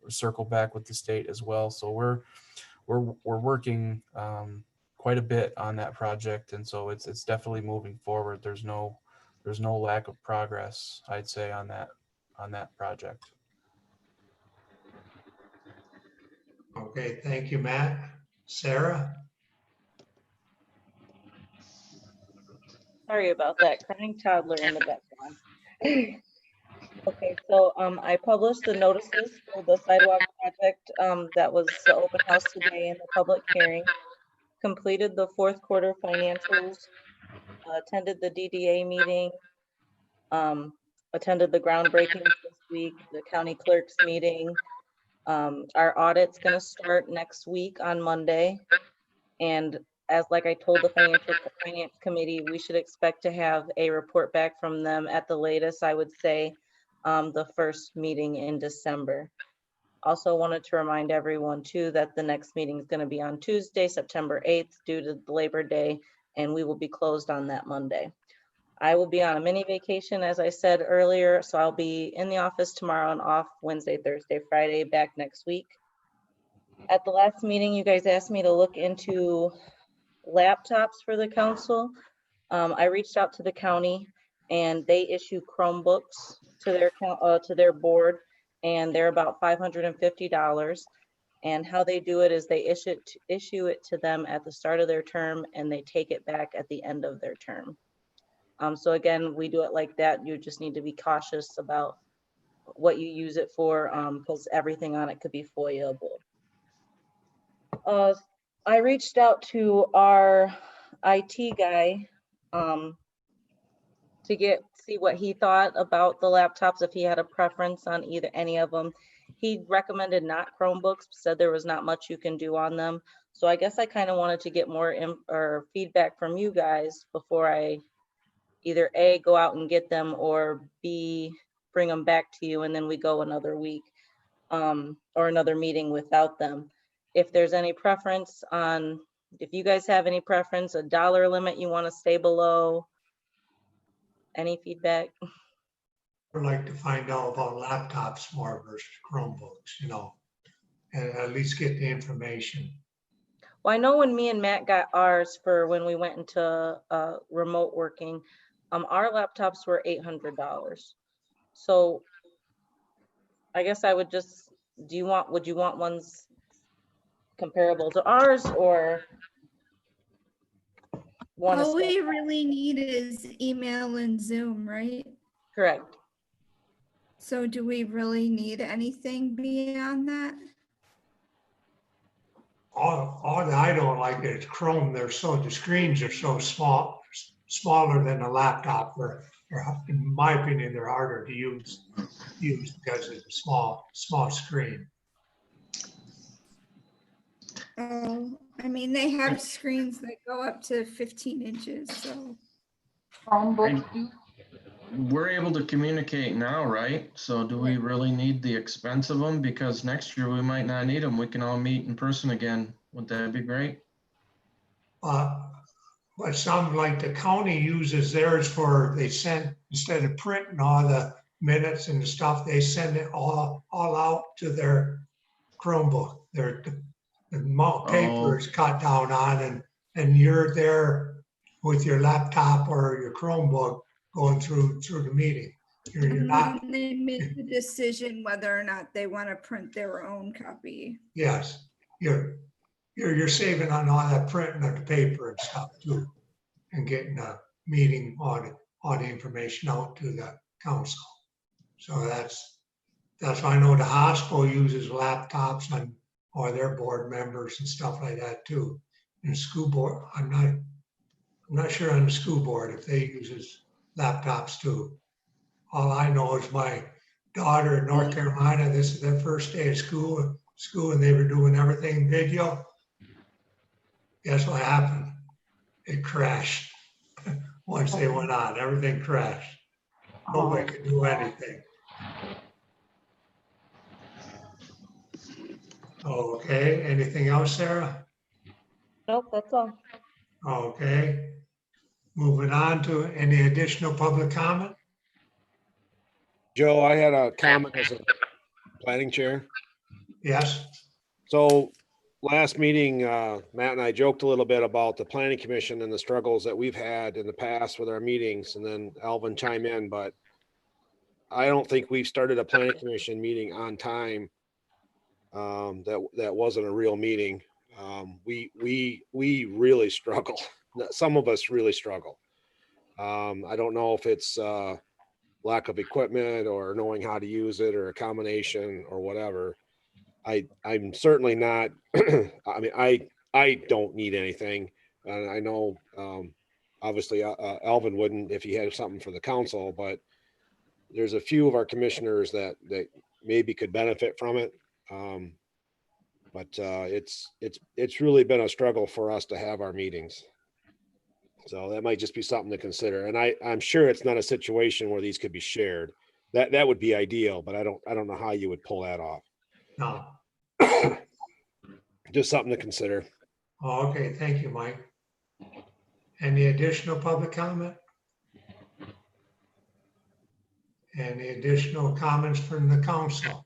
circle back with the state as well. So we're working quite a bit on that project, and so it's definitely moving forward. There's no lack of progress, I'd say, on that project. Okay, thank you, Matt. Sarah? Sorry about that, crying toddler in the background. Okay, so I published the notices for the sidewalk project that was the open house today and the public hearing. Completed the fourth quarter financials, attended the DDA meeting, attended the groundbreaking this week, the county clerk's meeting. Our audit's gonna start next week on Monday. And like I told the finance committee, we should expect to have a report back from them at the latest, I would say, the first meeting in December. Also wanted to remind everyone too that the next meeting is going to be on Tuesday, September 8th, due to Labor Day, and we will be closed on that Monday. I will be on a mini vacation, as I said earlier, so I'll be in the office tomorrow and off Wednesday, Thursday, Friday, back next week. At the last meeting, you guys asked me to look into laptops for the council. I reached out to the county, and they issue Chromebooks to their board, and they're about $550. And how they do it is they issue it to them at the start of their term, and they take it back at the end of their term. So again, we do it like that. You just need to be cautious about what you use it for, because everything on it could be FOIA-able. I reached out to our IT guy to see what he thought about the laptops, if he had a preference on any of them. He recommended not Chromebooks, said there was not much you can do on them. So I guess I kind of wanted to get more feedback from you guys before I either A, go out and get them, or B, bring them back to you and then we go another week or another meeting without them. If there's any preference on, if you guys have any preference, a dollar limit you want to stay below, any feedback? I'd like to find out about laptops more versus Chromebooks, and at least get the information. Well, I know when me and Matt got ours for when we went into remote working, our laptops were $800. So I guess I would just, would you want ones comparable to ours, or want to All we really need is email and Zoom, right? Correct. So do we really need anything beyond that? All that I don't like is Chrome. The screens are so small, smaller than a laptop. In my opinion, they're harder to use because it's a small screen. Oh, I mean, they have screens that go up to 15 inches, so. Chromebooks do. We're able to communicate now, right? So do we really need the expense of them? Because next year we might not need them. We can all meet in person again. Would that be great? But some, like the county uses theirs they send, instead of printing all the minutes and the stuff, they send it all out to their Chromebook. The amount of paper is cut down on, and you're there with your laptop or your Chromebook going through the meeting. You're And not, then they make the decision whether or not they want to print their own copy. yes, you're saving on all that printing of the paper and stuff too, and getting the meeting all the information out to the council. So that's why I know the hospital uses laptops or their board members and stuff like that too. And the school board, I'm not sure on the school board if they uses laptops too. All I know is my daughter in North Carolina, this is their first day of school, and they were doing everything video. Guess what happened? It crashed. Once they went on, everything crashed. Nobody could do anything. Okay, anything else, Sarah? Nope, that's all. Okay. Moving on to any additional public comment? Joe, I had a comment as a planning chair. Yes. So last meeting, Matt and I joked a little bit about the planning commission and the struggles that we've had in the past with our meetings, and then Alvin chime in, but I don't think we've started a planning commission meeting on time. That wasn't a real meeting. We really struggle. Some of us really struggle. I don't know if it's lack of equipment or knowing how to use it or a combination or whatever. I'm certainly not, I mean, I don't need anything. And I know, obviously, Alvin wouldn't if he had something for the council, but there's a few of our commissioners that maybe could benefit from it. But it's really been a struggle for us to have our meetings. So that might just be something to consider. And I'm sure it's not a situation where these could be shared. That would be ideal, but I don't know how you would pull that off. No. Just something to consider. Oh, okay, thank you, Mike. Any additional public comment? Any additional comments from the council?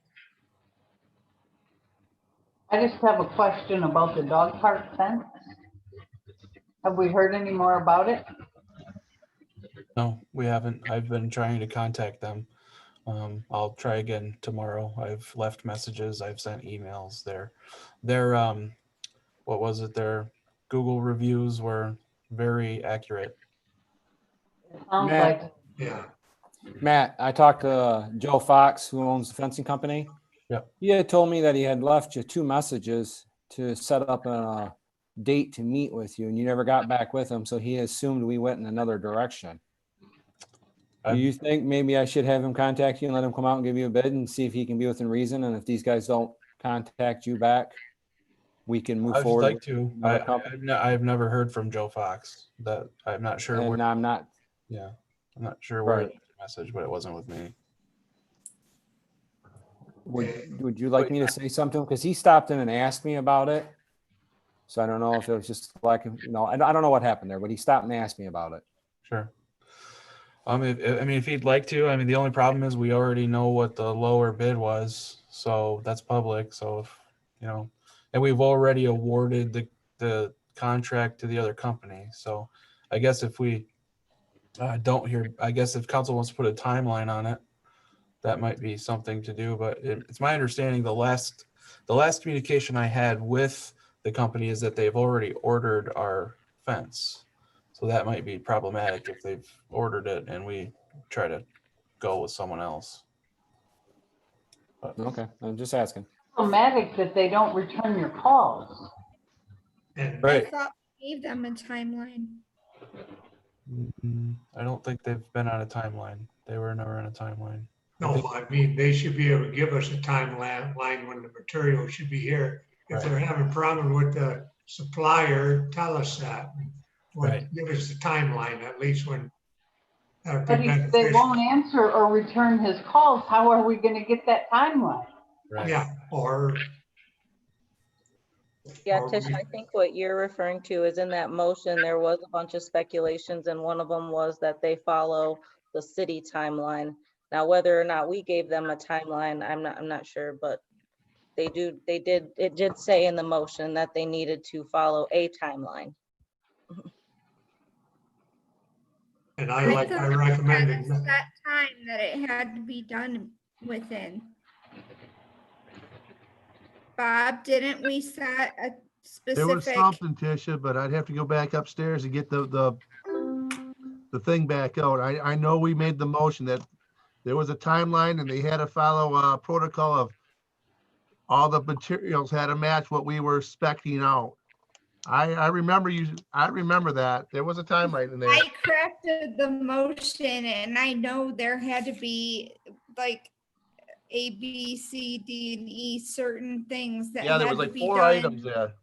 I just have a question about the dog park fence. Have we heard any more about it? No, we haven't. I've been trying to contact them. I'll try again tomorrow. I've left messages. I've sent emails. Their what was it? Their Google reviews were very accurate. Sounds Matt, like, Yeah. Matt, I talked to Joe Fox, who owns the fencing company. Yep. He had told me that he had left you 2 messages to set up a date to meet with you, and you never got back with him. So he assumed we went in another direction. Do you think maybe I should have him contact you and let him come out and give you a bid and see if he can be within reason? And if these guys don't contact you back, we can move I'd forward. like with to. another company. I've never heard from Joe Fox. That I'm not sure where. And I'm not. Yeah, I'm not sure where Right. the message, but it wasn't with me. Would you like me to say something? Because he stopped in and asked me about it. So I don't know if it was just like, I don't know what happened there, but he stopped and asked me about it. Sure. If he'd like to, the only problem is we already know what the lower bid was, so that's public. So if, and we've already awarded the contract to the other company. So I guess if we don't hear, I guess if council wants to put a timeline on it, that might be something to do. But it's my understanding the last communication I had with the company is that they've already ordered our fence. So that might be problematic if they've ordered it and we try to go with someone else. Okay, I'm just asking. Problematic that they don't return your calls. And I thought we gave them a timeline. I don't think they've been on a timeline. They were never on a timeline. no, I mean, they should be able to give us a timeline when the material should be here. If Right. they're having a problem with the supplier, tell us that. Right. Give us the timeline at least when. That'd be But if they beneficial. won't answer or return his calls, how are we gonna get that timeline? Right. Yeah, or. Yeah, or Tish, we- I think what you're referring to is in that motion, there was a bunch of speculations, and one of them was that they follow the city timeline. Now, whether or not we gave them a timeline, I'm not sure, but it did say in the motion that they needed to follow a timeline. And I thought recommended. we had a set time that it had to be done within. Bob, didn't we set a There was specific? something, Tisha, but I'd have to go back upstairs and get the thing back out. I know we made the motion that there was a timeline and they had to follow a protocol of all the materials had to match what we were spec'ing out. I remember that. There was a timeline in there. I crafted the motion and I know there had to be like A, B, C, D, and E, certain things that Yeah, there had was to like be 4 done. items there.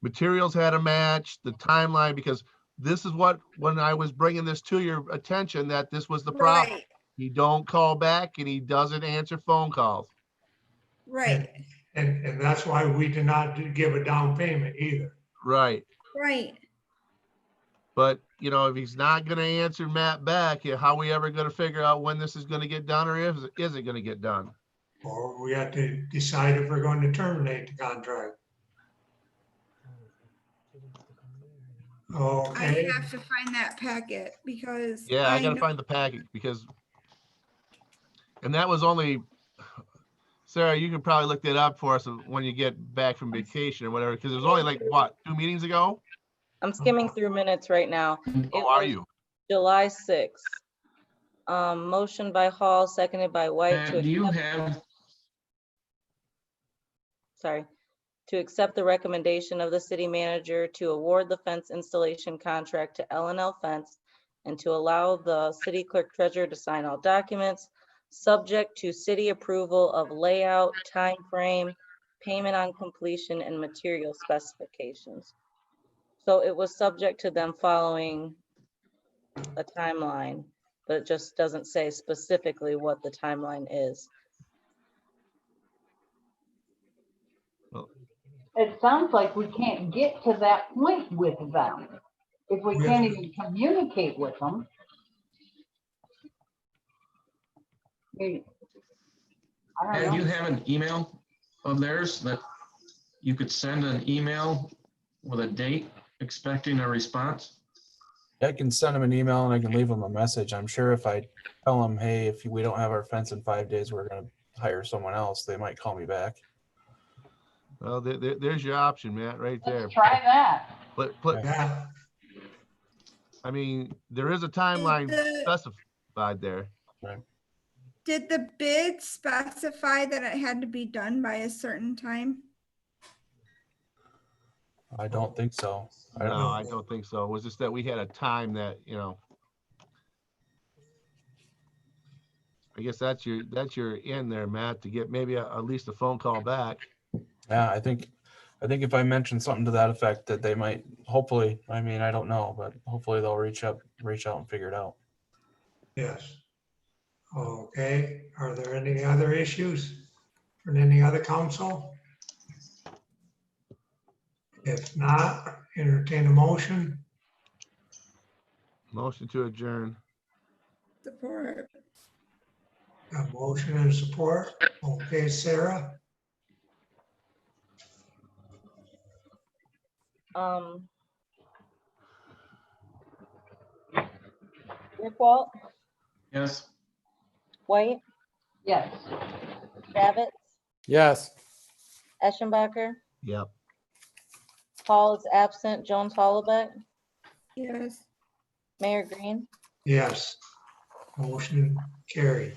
Materials had to match the timeline because this is what, when I was bringing this to your attention, that this was the problem. Right, He don't call back and he doesn't answer phone calls. right, And that's why we did not give a down payment either. Right. right. But, you know, if he's not going to answer Matt back, how are we ever going to figure out when this is going to get done or is it going to get done? Or we have to decide if we're going to terminate the contract. Okay. I have to find that packet because Yeah, I got to know- find the package because, and that was only, Sarah, you can probably look that up for us when you get back from vacation or whatever, because it was only like, what, 2 meetings ago? I'm skimming through minutes right now. Oh, are you? July 6th. Motion by Hall, seconded by White to Do you accept, have, to accept the recommendation of the city manager to award the fence installation contract to L&L Fence and to allow the city clerk treasurer to sign all documents, subject to city approval of layout, time frame, payment on completion, and material specifications. So it was subject to them following a timeline, but it just doesn't say specifically what the timeline is. It sounds like we can't get to that point with them. If we can't even communicate with them. I mean, I do don't you know. have an email of theirs that you could send an email with a date expecting a response? I can send them an email and I can leave them a message. I'm sure if I tell them, hey, if we don't have our fence in 5 days, we're going to hire someone else, they might call me back. Well, there's your option, Matt, right there. Let's try that. Yeah. I mean, there is a timeline specified there. Right. Did the bid specify that it had to be done by a certain time? I don't think so. No, I don't think so. It was just that we had a time that, you know, I guess that's your in there, Matt, to get maybe at least a phone call back. Yeah, I think if I mention something to that effect, that they might, hopefully, I mean, I don't know, but hopefully they'll reach out and figure it out. Yes. Okay. Are there any other issues from any other council? If not, entertain a motion. Motion to adjourn. Support. A motion and support. Okay, Sarah? Rickwalt, Yes. White, Yes. Kravitz, Yes. Eschenbacher, Yep. Hall is absent, Jones Hollaback, Yes. Mayor Green. Yes. Motion carried.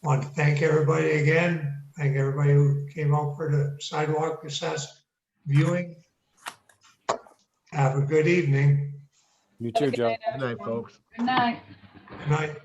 Want to thank everybody again. Thank everybody who came out for the sidewalk assess viewing. Have a good evening. You too, Joe. Good night, folks. Good night. Good night.